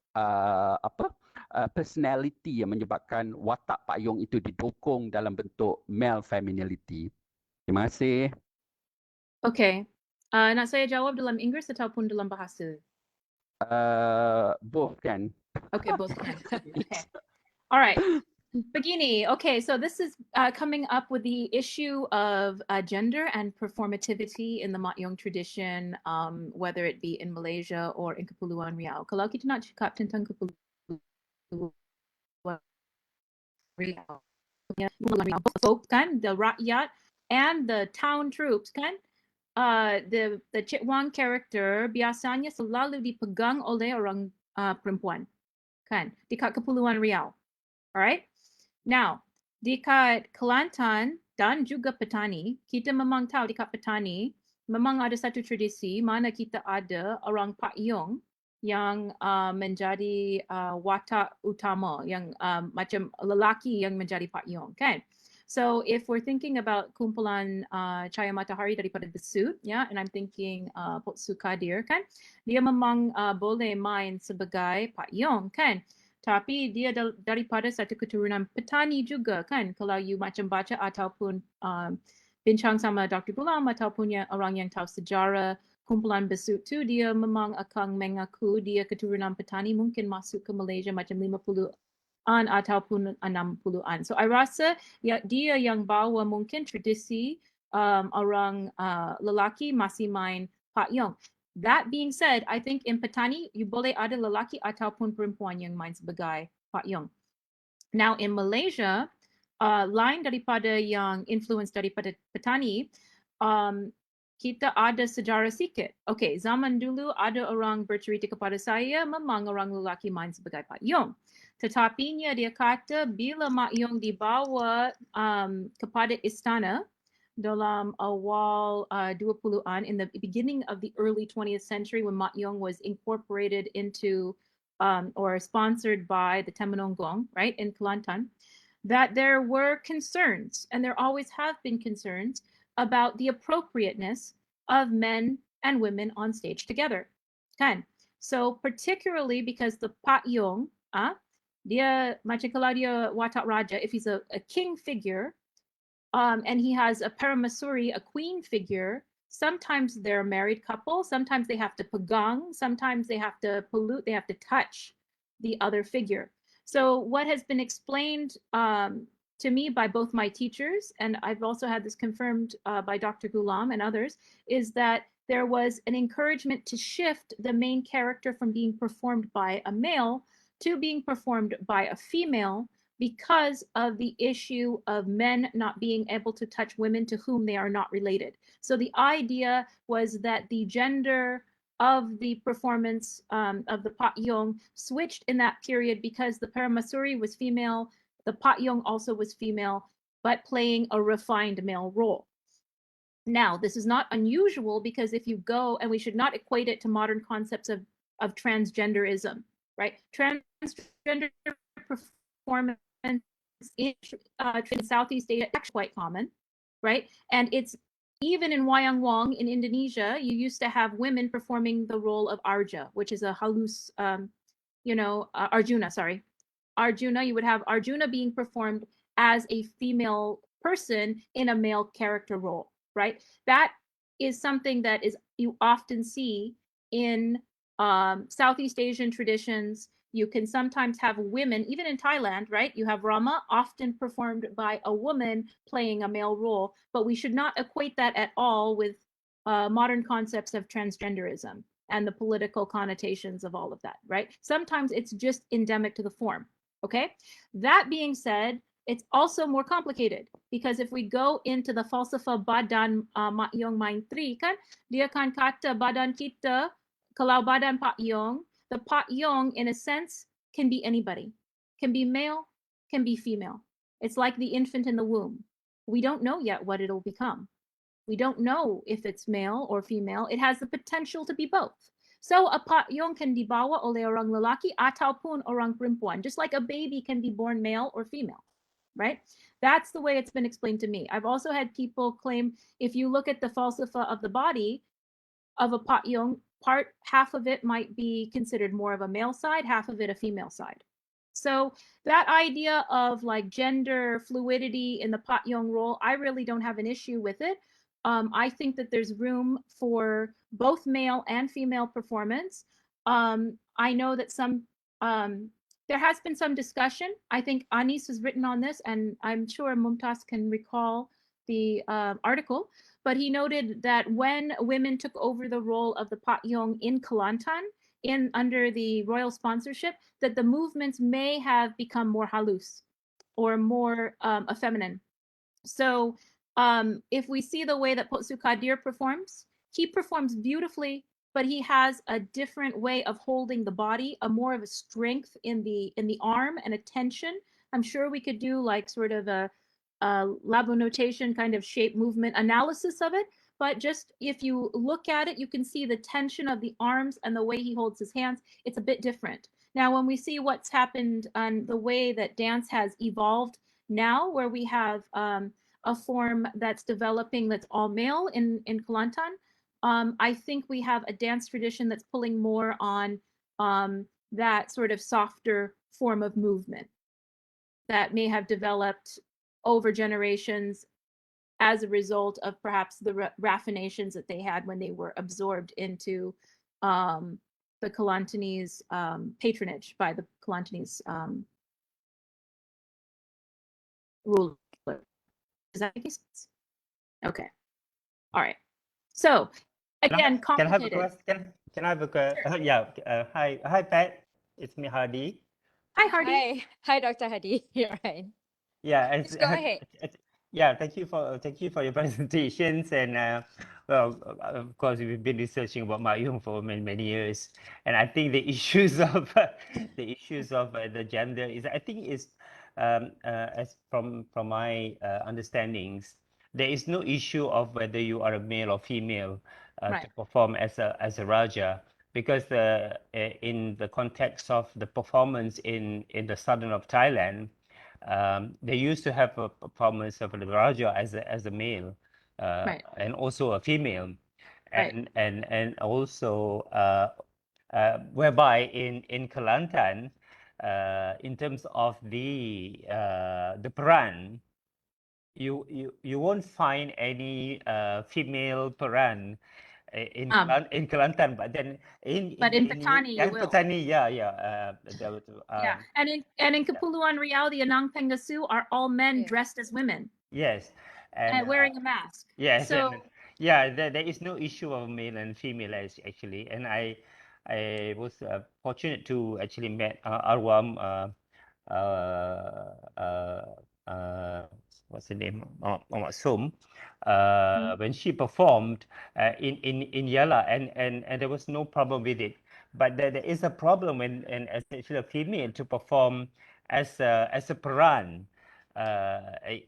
personality yang menyebabkan watak Pak Yong itu didukung dalam bentuk male femininity. Terima kasih. Okay. Nak saya jawab dalam Inggeris ataupun dalam bahasa? Both kan? Okay, both can. Okay. All right. Begini. Okay, so this is coming up with the issue of gender and performativity in the Mak Yong tradition, whether it be in Malaysia or in Kepulauan Riau. Kalau kita nak cakap tentang Kepulauan Riau, folk kan, the rakyat and the town troops kan, the Cik Wang character biasanya selalu dipegang oleh orang perempuan kan, dekat Kepulauan Riau. Alright? Now, dekat Kelantan dan juga Pattani, kita memang tahu dekat Pattani, memang ada satu tradisi mana kita ada orang Pak Yong yang menjadi watak utama, yang macam lelaki yang menjadi Pak Yong, kan? So if we're thinking about kumpulan Cahaya Matahari daripada Besut, and I'm thinking Port Sukadir, kan? Dia memang boleh main sebagai Pak Yong, kan? Tapi dia daripada satu keturunan petani juga, kan? Kalau you macam baca ataupun bincang sama Dr. Gulam ataupun orang yang tahu sejarah kumpulan Besut tu, dia memang akan mengaku dia keturunan petani, mungkin masuk ke Malaysia macam 50-an ataupun 60-an. So I rasa dia yang bawa mungkin tradisi orang lelaki masih main Pak Yong. That being said, I think in Pattani, you boleh ada lelaki ataupun perempuan yang main sebagai Pak Yong. Now in Malaysia, lain daripada yang influence daripada Pattani, kita ada sejarah sikit. Okay, zaman dulu ada orang bercerita kepada saya, memang orang lelaki main sebagai Pak Yong. Tetapinya dia kata bila Mak Yong dibawa kepada istana, dalam awal 20-an, in the beginning of the early 20th century, when Mak Yong was incorporated into or sponsored by the Temenggong, right, in Kelantan, that there were concerns, and there always have been concerns, about the appropriateness of men and women on stage together. Kan? So particularly because the Pak Yong, dia macam kalau dia watak raja, if he's a king figure, and he has a paramasuri, a queen figure, sometimes they're a married couple, sometimes they have to pegang, sometimes they have to pollute, they have to touch the other figure. So what has been explained to me by both my teachers, and I've also had this confirmed by Dr. Ghulam and others, is that there was an encouragement to shift the main character from being performed by a male to being performed by a female, because of the issue of men not being able to touch women to whom they are not related. So the idea was that the gender of the performance of the Pak Yong switched in that period because the Paramasuri was female, the Pak Yong also was female, but playing a refined male role. Now, this is not unusual, because if you go, and we should not equate it to modern concepts of transgenderism, right? Transgender performance in Southeast Asia, actually quite common, right? And it's even in Wayang Wong in Indonesia, you used to have women performing the role of Arja, which is a halus, Arjuna, sorry. Arjuna, you would have Arjuna being performed as a female person in a male character role, right? That is something that you often see in Southeast Asian traditions. You can sometimes have women, even in Thailand, right? You have Rama, often performed by a woman playing a male role, but we should not equate that at all with modern concepts of transgenderism and the political connotations of all of that, right? Sometimes it's just endemic to the form, okay? That being said, it's also more complicated, because if we go into the falsafa badan Mak Yong Maitri, kan, dia kan kata badan kita, kalau badan Pak Yong, the Pak Yong, in a sense, can be anybody, can be male, can be female. It's like the infant in the womb. We don't know yet what it'll become. We don't know if it's male or female. It has the potential to be both. So a Pak Yong can dibawa oleh orang lelaki ataupun orang perempuan, just like a baby can be born male or female, right? That's the way it's been explained to me. I've also had people claim, if you look at the falsafa of the body of a Pak Yong, half of it might be considered more of a male side, half of it a female side. So that idea of like gender fluidity in the Pak Yong role, I really don't have an issue with it. I think that there's room for both male and female performance. I know that there has been some discussion. I think Anis has written on this, and I'm sure Mumtaz can recall the article, but he noted that when women took over the role of the Pak Yong in Kelantan, under the royal sponsorship, that the movements may have become more halus or more effeminate. So if we see the way that Potsu Kadir performs, he performs beautifully, but he has a different way of holding the body, a more of a strength in the arm and a tension. I'm sure we could do like sort of a labo notation kind of shape movement analysis of it, but just if you look at it, you can see the tension of the arms and the way he holds his hands. It's a bit different. Now, when we see what's happened and the way that dance has evolved now, where we have a form that's developing that's all male in Kelantan, I think we have a dance tradition that's pulling more on that sort of softer form of movement that may have developed over generations as a result of perhaps the raffinations that they had when they were absorbed into the Kelantanese patronage by the Kelantanese ruler. Does that make sense? Okay. All right. So again, complicated. Can I have a question? Yeah. Hi, Pat. It's me, Hardy. Hi, Hardy. Hi, Dr. Hadi. You're right. Yeah. Just go ahead. Yeah. Thank you for your presentations, and well, of course, we've been researching about Mak Yong for many years, and I think the issues of the gender is, I think, is as from my understandings, there is no issue of whether you are a male or female Right. to perform as a Raja, because in the context of the performance in the southern of Thailand, they used to have a performance of the Raja as a male, Right. and also a female, Right. and also whereby in Kelantan, in terms of the peran, you won't find any female peran in Kelantan, but then But in Pattani you will. Pattani, yeah, Yeah, and in Kepulauan Riau, the Anang Pengasu are all men dressed as women yes, and wearing a mask. yes, So and yeah, there is no issue of male and female actually, and I was fortunate to actually met Arwam what's the name? Som, when she performed in Yala, and there was no problem with it. But there is a problem when as actually a female to perform as a peran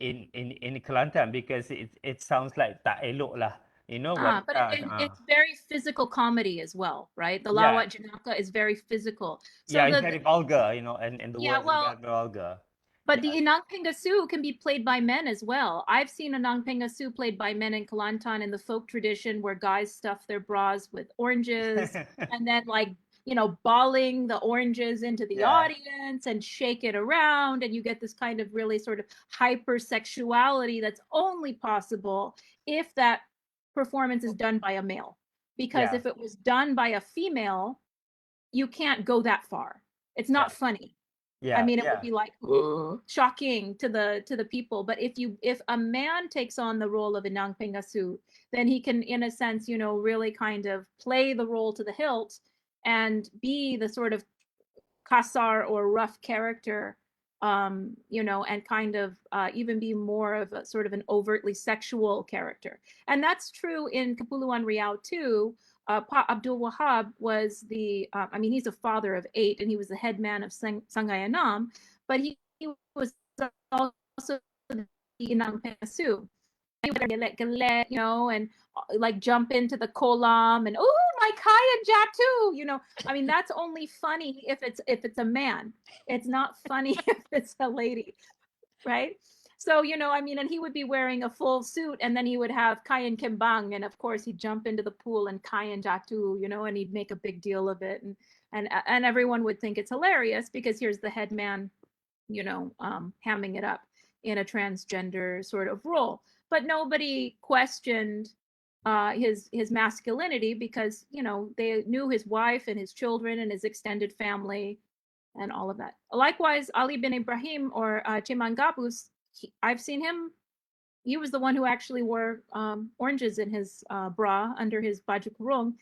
in Kelantan, because it sounds like tak elok lah. You know what? but it's very physical comedy as well, right? The Yeah. Lawat Janaka is very physical. So Yeah, it's very vulgar, you know, and the Yeah, words well, are very vulgar. but the Inang Pengasu can be played by men as well. I've seen Inang Pengasu played by men in Kelantan in the folk tradition where guys stuff their bras with oranges and then like, you know, balling the oranges into the audience and shake it around. And you get this kind of really sort of hypersexuality that's only possible if that performance is done by a male. Because if it was done by a female, you can't go that far. It's not funny. I mean, it would be like shocking to the people. But if a man takes on the role of Inang Pengasu, then he can, in a sense, you know, really kind of play the role to the hilt and be the sort of kasar or rough character, you know, and kind of even be more of a sort of an overtly sexual character. And that's true in Kepulauan Riau too. Pa Abdul Wahab was I mean, he's a father of 8 and he was the head man of Sanghayanam, but he was also the Inang Pengasu. He would gelek, you know, and like jump into the kolam and oh my kaya jatu, you know. I mean, that's only funny if it's a man. It's not funny if it's a lady, right? So, you know, I mean, and he would be wearing a full suit and then he would have kayan kembang. And of course he'd jump into the pool and kayan jatu, you know, and he'd make a big deal of it. And everyone would think it's hilarious because here's the head man, you know, hamming it up in a transgender sort of role. But nobody questioned his masculinity because, you know, they knew his wife and his children and his extended family and all of that. Likewise, Ali bin Ibrahim or Chiman Gabus, I've seen him. He was the one who actually wore oranges in his bra under his baju kurung.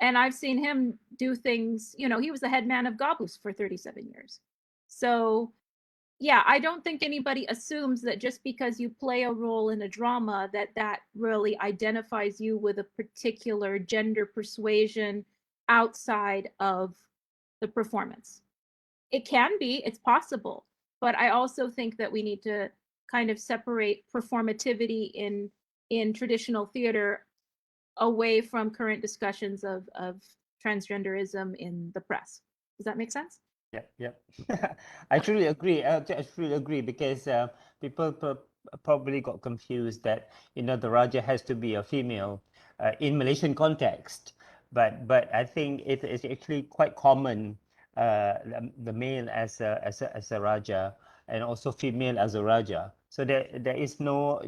And I've seen him do things, you know, he was the head man of Gabus for 37 years. So, yeah, I don't think anybody assumes that just because you play a role in a drama that really identifies you with a particular gender persuasion outside of the performance. It can be, it's possible, but I also think that we need to kind of separate performativity in traditional theater away from current discussions of transgenderism in the press. Does that make sense? Yeah. I truly agree. I truly agree because people probably got confused that, you know, the Raja has to be a female in Malaysian context, but I think it is actually quite common, the male as a Raja and also female as a Raja. So there is no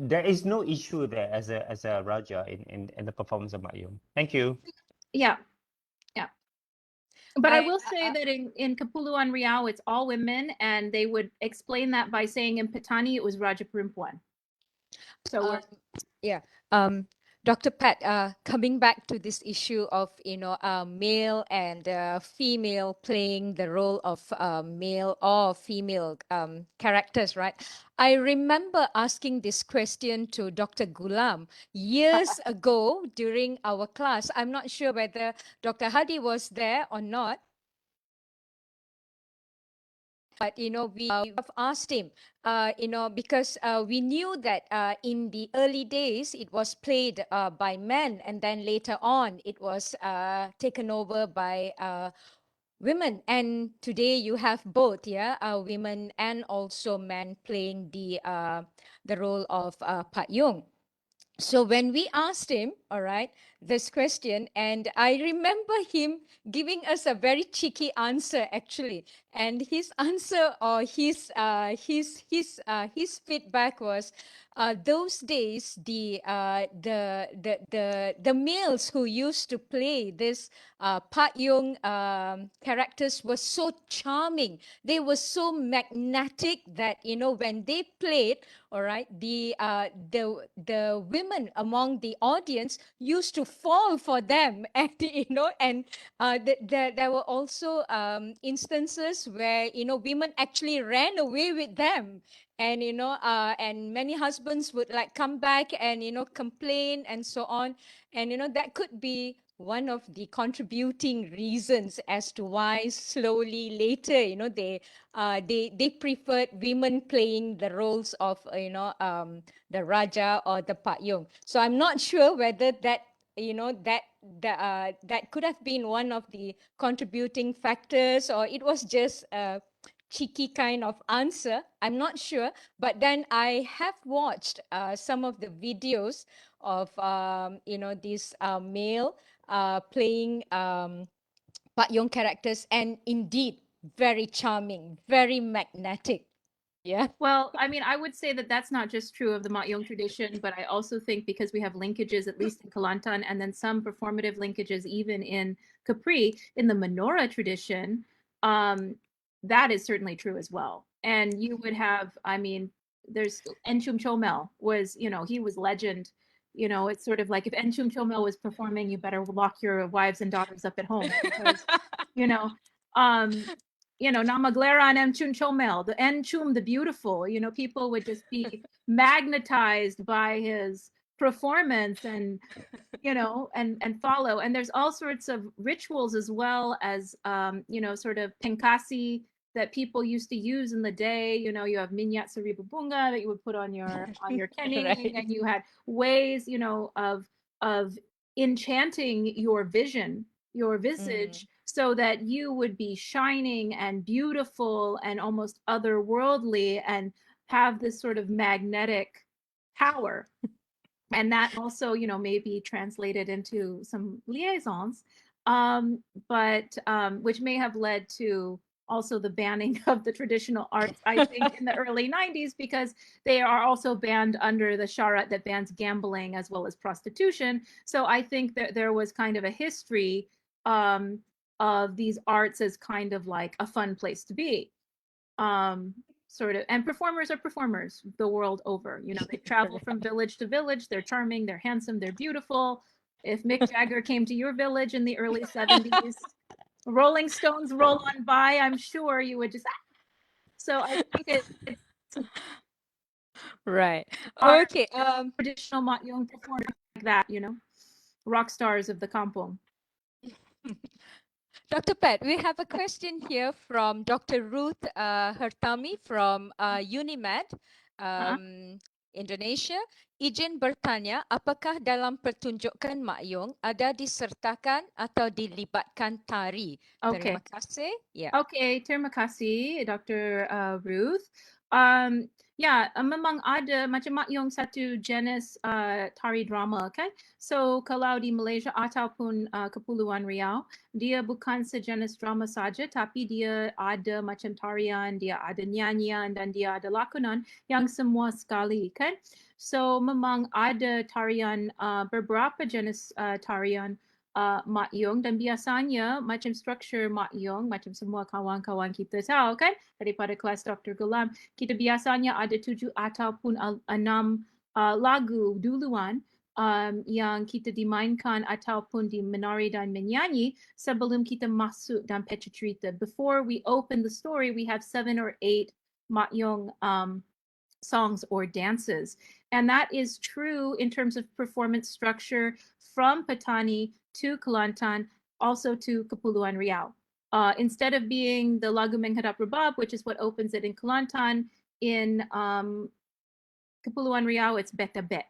issue there as a Raja in the performance of Mak Yong. Thank you. Yeah. But I will say that in Kepulauan Riau, it's all women, and they would explain that by saying in Pattani it was Raja Perempuan. So Dr. Pat, coming back to this issue of, you know, male and female playing the role of male or female characters, right? I remember asking this question to Dr. Gulam years ago during our class. I'm not sure whether Dr. Hadi was there or not. But, you know, we have asked him, you know, because we knew that in the early days, it was played by men. And then later on, it was taken over by women, and today you have both, yeah, women and also men playing the role of Pak Yong. So when we asked him, all right, this question, and I remember him giving us a very cheeky answer actually, and his answer or his feedback was, those days the males who used to play this Pak Yong characters were so charming. They were so magnetic that, you know, when they played, all right, the women among the audience used to fall for them, and you know, and there were also instances where, you know, women actually ran away with them, and you know, and many husbands would like come back and, you know, complain and so on, and you know, that could be one of the contributing reasons as to why slowly later, you know, they preferred women playing the roles of, you know, the Raja or the Pak Yong. So I'm not sure whether that, you know, that could have been one of the contributing factors, or it was just a cheeky kind of answer. I'm not sure. But then I have watched some of the videos of, you know, these male playing Pak Yong characters, and indeed very charming, very magnetic. Yeah. Well, I mean, I would say that that's not just true of the Mak Yong tradition, but I also think because we have linkages, at least in Kelantan, and then some performative linkages even in Capri, in the Menora tradition, that is certainly true as well. And you would have, I mean, there's Enchum Chomel was, you know, he was legend. You know, it's sort of like if Enchum Chomel was performing, you better lock your wives and daughters up at home because, you know, Namaglara and Enchum Chomel, the Enchum, the beautiful, you know, people would just be magnetized by his performance and, you know, and follow. And there's all sorts of rituals as well as, you know, sort of pengkasi that people used to use in the day. You know, you have minyak saribabunga that you would put on your kening, Right. and you had ways, you know, of enchanting your vision, your visage, so that you would be shining and beautiful and almost otherworldly and have this sort of magnetic power. And that also, you know, may be translated into some liaisons, but which may have led to also the banning of the traditional arts, I think, in the early 90s, because they are also banned under the Sharat that bans gambling as well as prostitution. So I think that there was kind of a history of these arts as kind of like a fun place to be. Sort of, and performers are performers the world over. You know, they travel from village to village. They're charming, they're handsome, they're beautiful. If Mick Jagger came to your village in the early 70s, Rolling Stones roll on by, I'm sure you would just. So I think it's Right. our Okay. traditional Mak Yong performers like that, you know, rock stars of the kampong. Dr. Pat, we have a question here from Dr. Ruth Hertami from UNIMED, Indonesia. Izin bertanya, apakah dalam pertunjukan Mak Yong ada disertakan atau dilibatkan tari? Okay. Terima kasih. Yeah. Okay, terima kasih, Dr. Ruth. Ya, memang ada macam Mak Yong satu jenis tari drama, kan? So kalau di Malaysia ataupun Kepulauan Riau, dia bukan sejenis drama saja, tapi dia ada macam tarian, dia ada nyanyian dan dia ada lakonan yang semua sekali, kan? So memang ada tarian, beberapa jenis tarian Mak Yong, dan biasanya macam struktur Mak Yong, macam semua kawan-kawan kita tahu kan daripada kelas Dr. Gulam, kita biasanya ada 7 ataupun 6 lagu duluan yang kita dimainkan ataupun dimenari dan menyanyi sebelum kita masuk dalam pecah cerita. Before we open the story, we have 7 or 8 Mak Yong songs or dances. And that is true in terms of performance structure from Pattani to Kelantan, also to Kepulauan Riau. Instead of being the Lagu Menghadap Rebab, which is what opens it in Kelantan, in Kepulauan Riau, it's Beta Bet.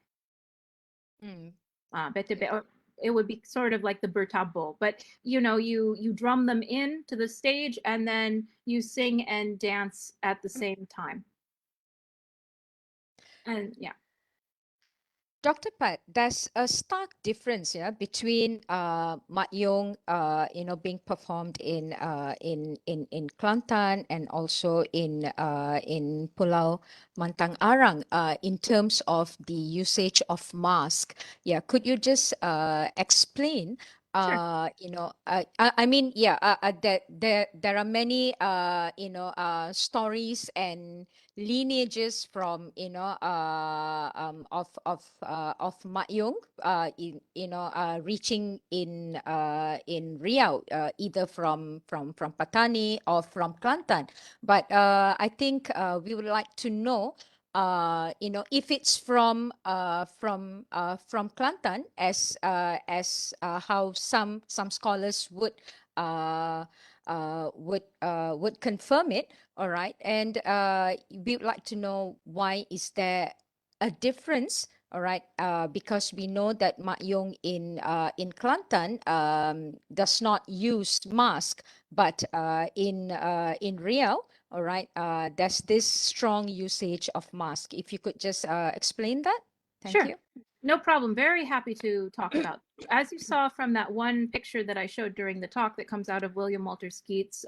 Beta Bet, or it would be sort of like the bertabo, but you know, you drum them in to the stage and then you sing and dance at the same time. And yeah. Dr. Pat, there's a stark difference, yeah, between Mak Yong, being performed in Kelantan and also in Pulau Mantang Arang, in terms of the usage of mask. Yeah, could you just explain? Sure. There are many stories and lineages from of Mak Yong reaching in Riau, either from Pattani or from Kelantan. But I think we would like to know if it's from Kelantan, as how some scholars would confirm it. All right, and we would like to know, why is there a difference? All right, because we know that Mak Yong in Kelantan does not use mask, but in Riau, all right, there's this strong usage of mask. If you could just explain that. Thank Sure. you. No problem. Very happy to talk about. As you saw from that one picture that I showed during the talk that comes out of William Walter Skeet's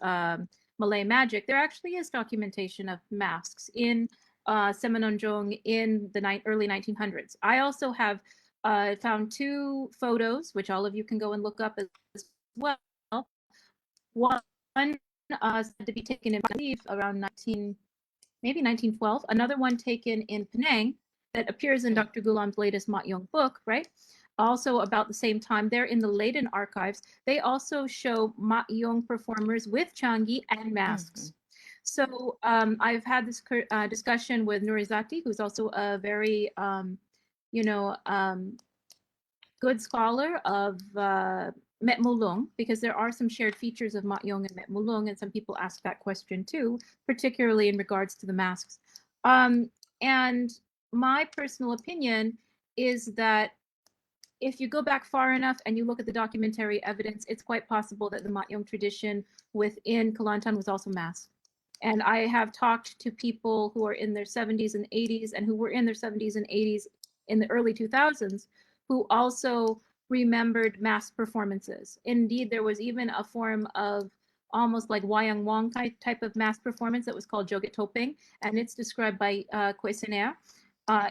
Malay Magic, there actually is documentation of masks in Semenanjung in the early 1900s. I also have found two photos, which all of you can go and look up as well. One said to be taken in, I believe, around maybe 1912. Another one taken in Penang that appears in Dr. Gulam's latest Mak Yong book, right? Also about the same time. They're in the Leiden archives. They also show Mak Yong performers with changi and masks. So I've had this discussion with Nurizati, who's also a very, good scholar of Met Mulung, because there are some shared features of Mak Yong and Met Mulung, and some people ask that question too, particularly in regards to the masks. And my personal opinion is that if you go back far enough and you look at the documentary evidence, it's quite possible that the Mak Yong tradition within Kelantan was also masked. And I have talked to people who are in their 70s and 80s and who were in their 70s and 80s in the early 2000s, who also remembered mass performances. Indeed, there was even a form of almost like Wayang Wong type of mass performance that was called Joget Topeng, and it's described by Quesenaire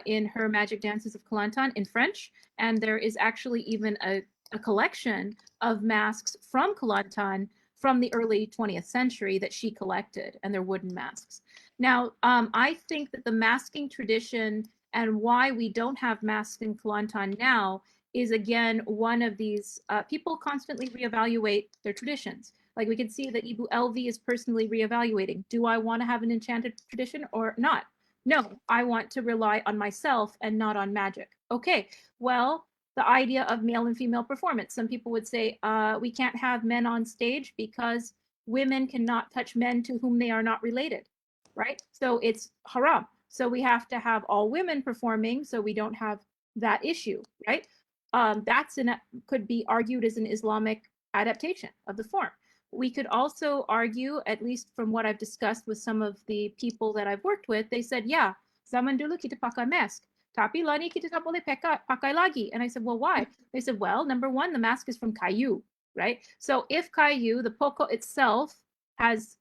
in her Magic Dances of Kelantan in French. And there is actually even a collection of masks from Kelantan from the early 20th century that she collected, and they're wooden masks. Now, I think that the masking tradition and why we don't have masks in Kelantan now is, again, one of these, people constantly reevaluate their traditions. Like we can see that Ibu LV is personally reevaluating. Do I want to have an enchanted tradition or not? No, I want to rely on myself and not on magic. Okay, well, the idea of male and female performance. Some people would say we can't have men on stage because women cannot touch men to whom they are not related, right? So it's haram. So we have to have all women performing so we don't have that issue, right? Could be argued as an Islamic adaptation of the form. We could also argue, at least from what I've discussed with some of the people that I've worked with, they said, yeah, zaman dulu kita pakai mask, tapi lah ni kita tak boleh pakai lagi. And I said, well, why? They said, well, number one, the mask is from kayu, right? So if kayu, the pokok itself, has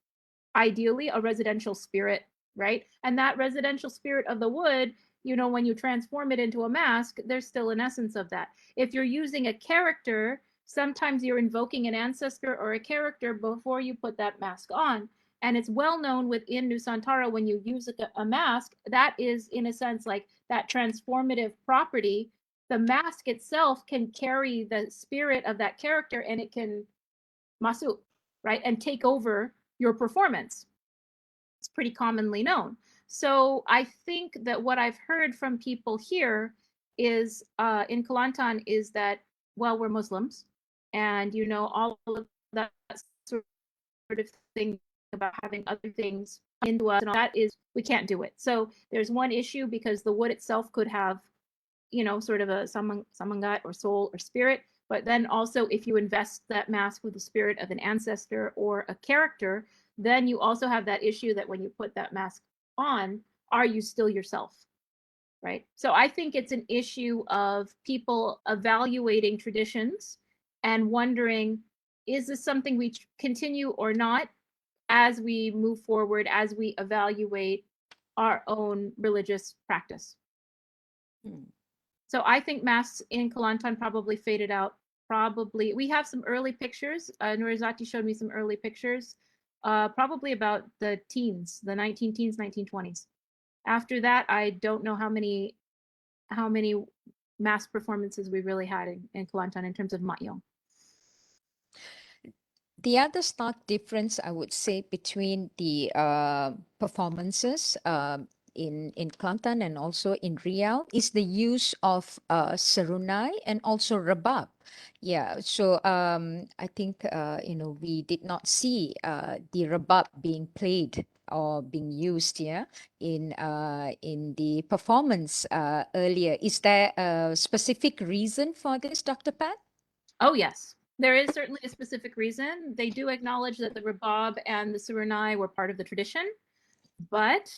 ideally a residential spirit, right? And that residential spirit of the wood, you know, when you transform it into a mask, there's still an essence of that. If you're using a character, sometimes you're invoking an ancestor or a character before you put that mask on. And it's well known within Nusantara, when you use a mask, that is, in a sense, like that transformative property. The mask itself can carry the spirit of that character, and it can masuk, right, and take over your performance. It's pretty commonly known. So I think that what I've heard from people here is in Kelantan is that, well, we're Muslims, and you know, all of that sort of thing about having other things into us, and all that is, we can't do it. So there's one issue, because the wood itself could have, you know, sort of a samangat or soul or spirit. But then also, if you invest that mask with the spirit of an ancestor or a character, then you also have that issue that when you put that mask on, are you still yourself? Right? So I think it's an issue of people evaluating traditions and wondering, is this something we continue or not as we move forward, as we evaluate our own religious practice? So I think masks in Kelantan probably faded out. Probably, we have some early pictures. Nurizati showed me some early pictures, probably about the teens, the 19 teens, 1920s. After that, I don't know how many mask performances we really had in Kelantan in terms of Mak Yong. The other stark difference, I would say, between the performances in Kelantan and also in Riau is the use of serunai and also rebab. Yeah, so I think we did not see the rebab being played or being used in the performance earlier. Is there a specific reason for this, Dr. Pat? Oh yes, there is certainly a specific reason. They do acknowledge that the rebab and the serunai were part of the tradition, but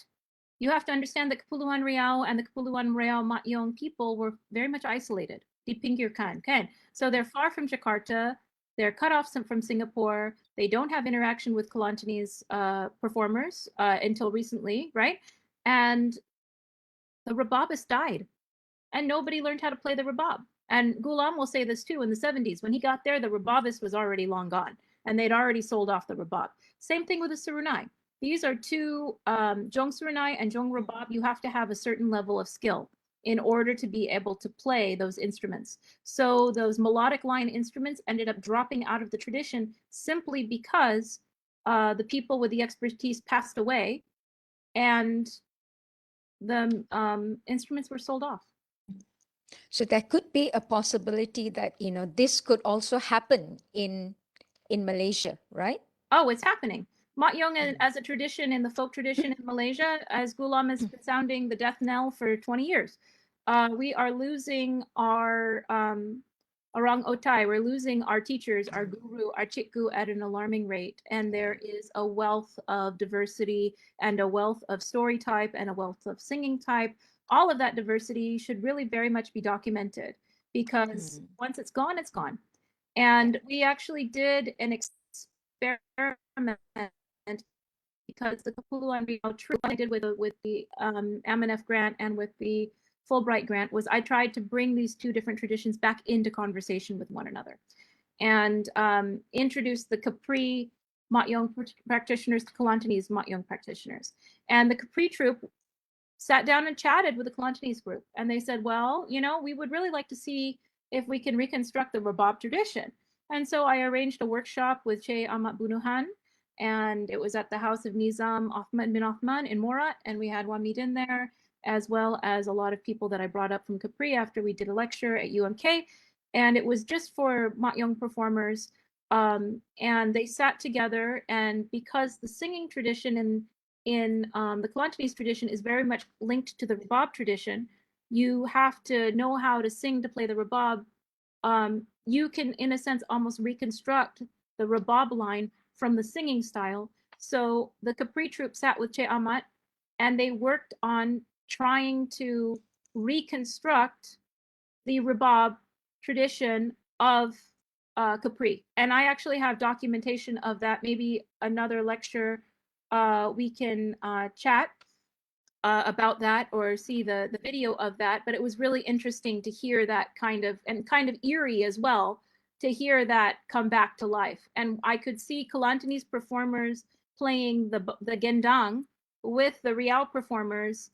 you have to understand that Kepulauan Riau and the Kepulauan Riau Mak Yong people were very much isolated. Di pinggirkan, okay? So they're far from Jakarta. They're cut off from Singapore. They don't have interaction with Kelantanese performers until recently, right? And the rebabist died, and nobody learned how to play the rebab. And Ghulam will say this too, in the 70s. When he got there, the rebabist was already long gone, and they'd already sold off the rebab. Same thing with the serunai. These are two, jong serunai and jong rebab. You have to have a certain level of skill in order to be able to play those instruments. So those melodic line instruments ended up dropping out of the tradition simply because the people with the expertise passed away, and the instruments were sold off. So there could be a possibility that this could also happen in Malaysia, right? Oh, it's happening. Mak Yong as a tradition in the folk tradition in Malaysia, as Ghulam has been sounding the death knell for 20 years. We are losing our orang otai, we're losing our teachers, our guru, our cikgu at an alarming rate. And there is a wealth of diversity and a wealth of story type and a wealth of singing type. All of that diversity should really very much be documented, because once it's gone, it's gone. And we actually did an experiment, because the Kepulauan Riau troupe I did with the MNF grant and with the Fulbright grant was I tried to bring these two different traditions back into conversation with one another, and introduce the Capri Mak Yong practitioners to Kelantanese Mak Yong practitioners. And the Capri troupe sat down and chatted with the Kelantanese group, and they said, well, we would really like to see if we can reconstruct the rebab tradition. And so I arranged a workshop with Che Ahmad Bunuhan, and it was at the house of Nizam Ahmad bin Othman in Morat, and we had Wamid in there, as well as a lot of people that I brought up from Capri after we did a lecture at UMK. And it was just for Mak Yong performers. And they sat together, and because the singing tradition in the Kelantanese tradition is very much linked to the rebab tradition, you have to know how to sing to play the rebab. You can, in a sense, almost reconstruct the rebab line from the singing style. So the Capri troupe sat with Che Ahmad, and they worked on trying to reconstruct the rebab tradition of Capri. And I actually have documentation of that. Maybe another lecture we can chat about that or see the video of that. But it was really interesting to hear that kind of eerie as well, to hear that come back to life. And I could see Kelantanese performers playing the gendang with the Riau performers.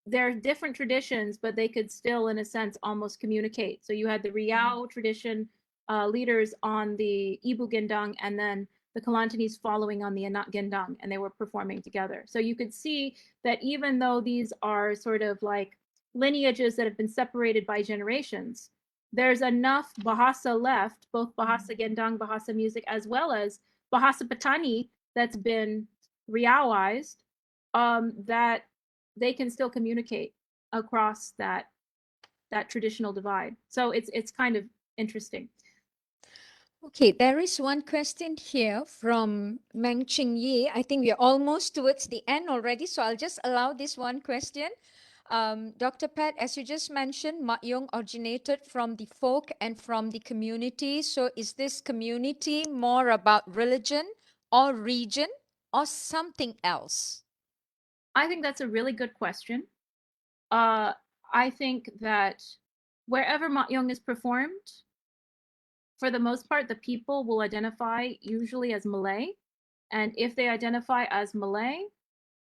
They're different traditions, but they could still, in a sense, almost communicate. So you had the Riau tradition leaders on the Ibu gendang, and then the Kelantanese following on the Anak gendang, and they were performing together. So you could see that even though these are sort of like lineages that have been separated by generations, there's enough bahasa left, both bahasa gendang, bahasa music, as well as bahasa Pattani that's been Riauized, that they can still communicate across that traditional divide. So it's kind of interesting. Okay, there is one question here from Meng Ching Yi. I think we're almost towards the end already, so I'll just allow this one question. Dr. Pat, as you just mentioned, Mak Yong originated from the folk and from the community. So is this community more about religion or region or something else? I think that's a really good question. I think that wherever Mak Yong is performed, for the most part, the people will identify usually as Malay. And if they identify as Malay,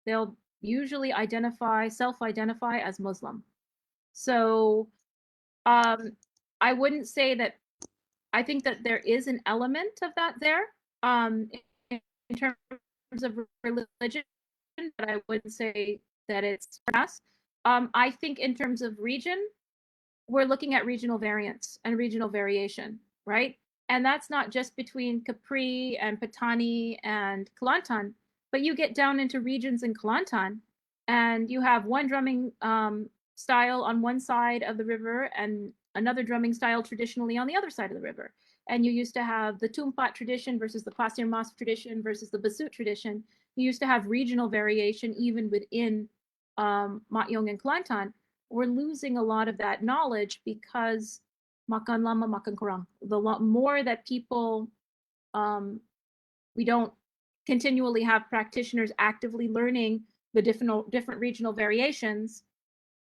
they'll usually self-identify as Muslim. So I wouldn't say that, I think that there is an element of that there in terms of religion, but I wouldn't say that it's mass. I think in terms of region, we're looking at regional variance and regional variation, right? And that's not just between Capri and Pattani and Kelantan, but you get down into regions in Kelantan and you have one drumming style on one side of the river and another drumming style traditionally on the other side of the river. And you used to have the Tumpat tradition versus the Pasir Mas tradition versus the Basut tradition. You used to have regional variation even within Mak Yong and Kelantan. We're losing a lot of that knowledge because makan lama makan kurang. The more that people, we don't continually have practitioners actively learning the different regional variations,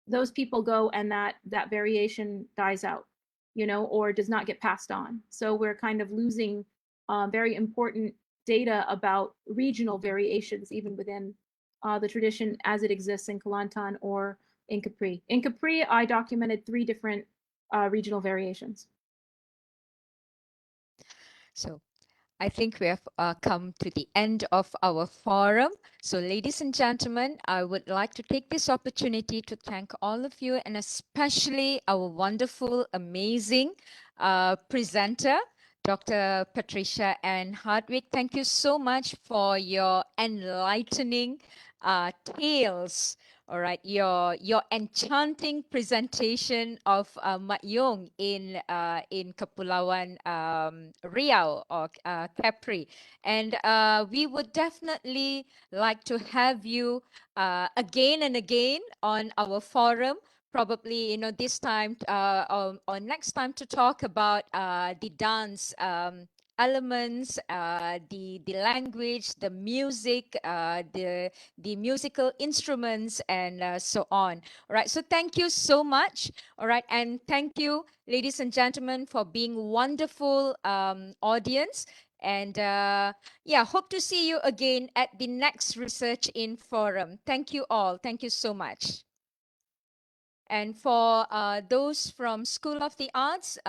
those people go and that variation dies out, or does not get passed on. So we're kind of losing very important data about regional variations even within the tradition as it exists in Kelantan or in Capri. In Capri, I documented 3 different regional variations. So I think we have come to the end of our forum. So ladies and gentlemen, I would like to take this opportunity to thank all of you and especially our wonderful, amazing presenter, Dr. Patricia Ann Hartwick. Thank you so much for your enlightening tales. All right, your enchanting presentation of Mak Yong in Kepulauan Riau or Capri, and we would definitely like to have you again and again on our forum. Probably, this time or next time to talk about the dance elements, the language, the music, the musical instruments, and so on. All right. So thank you so much. All right. And thank you, ladies and gentlemen, for being wonderful audience. And yeah, hope to see you again at the next ResearchIN Forum. Thank you all. Thank you so much. And for those from School of the Arts,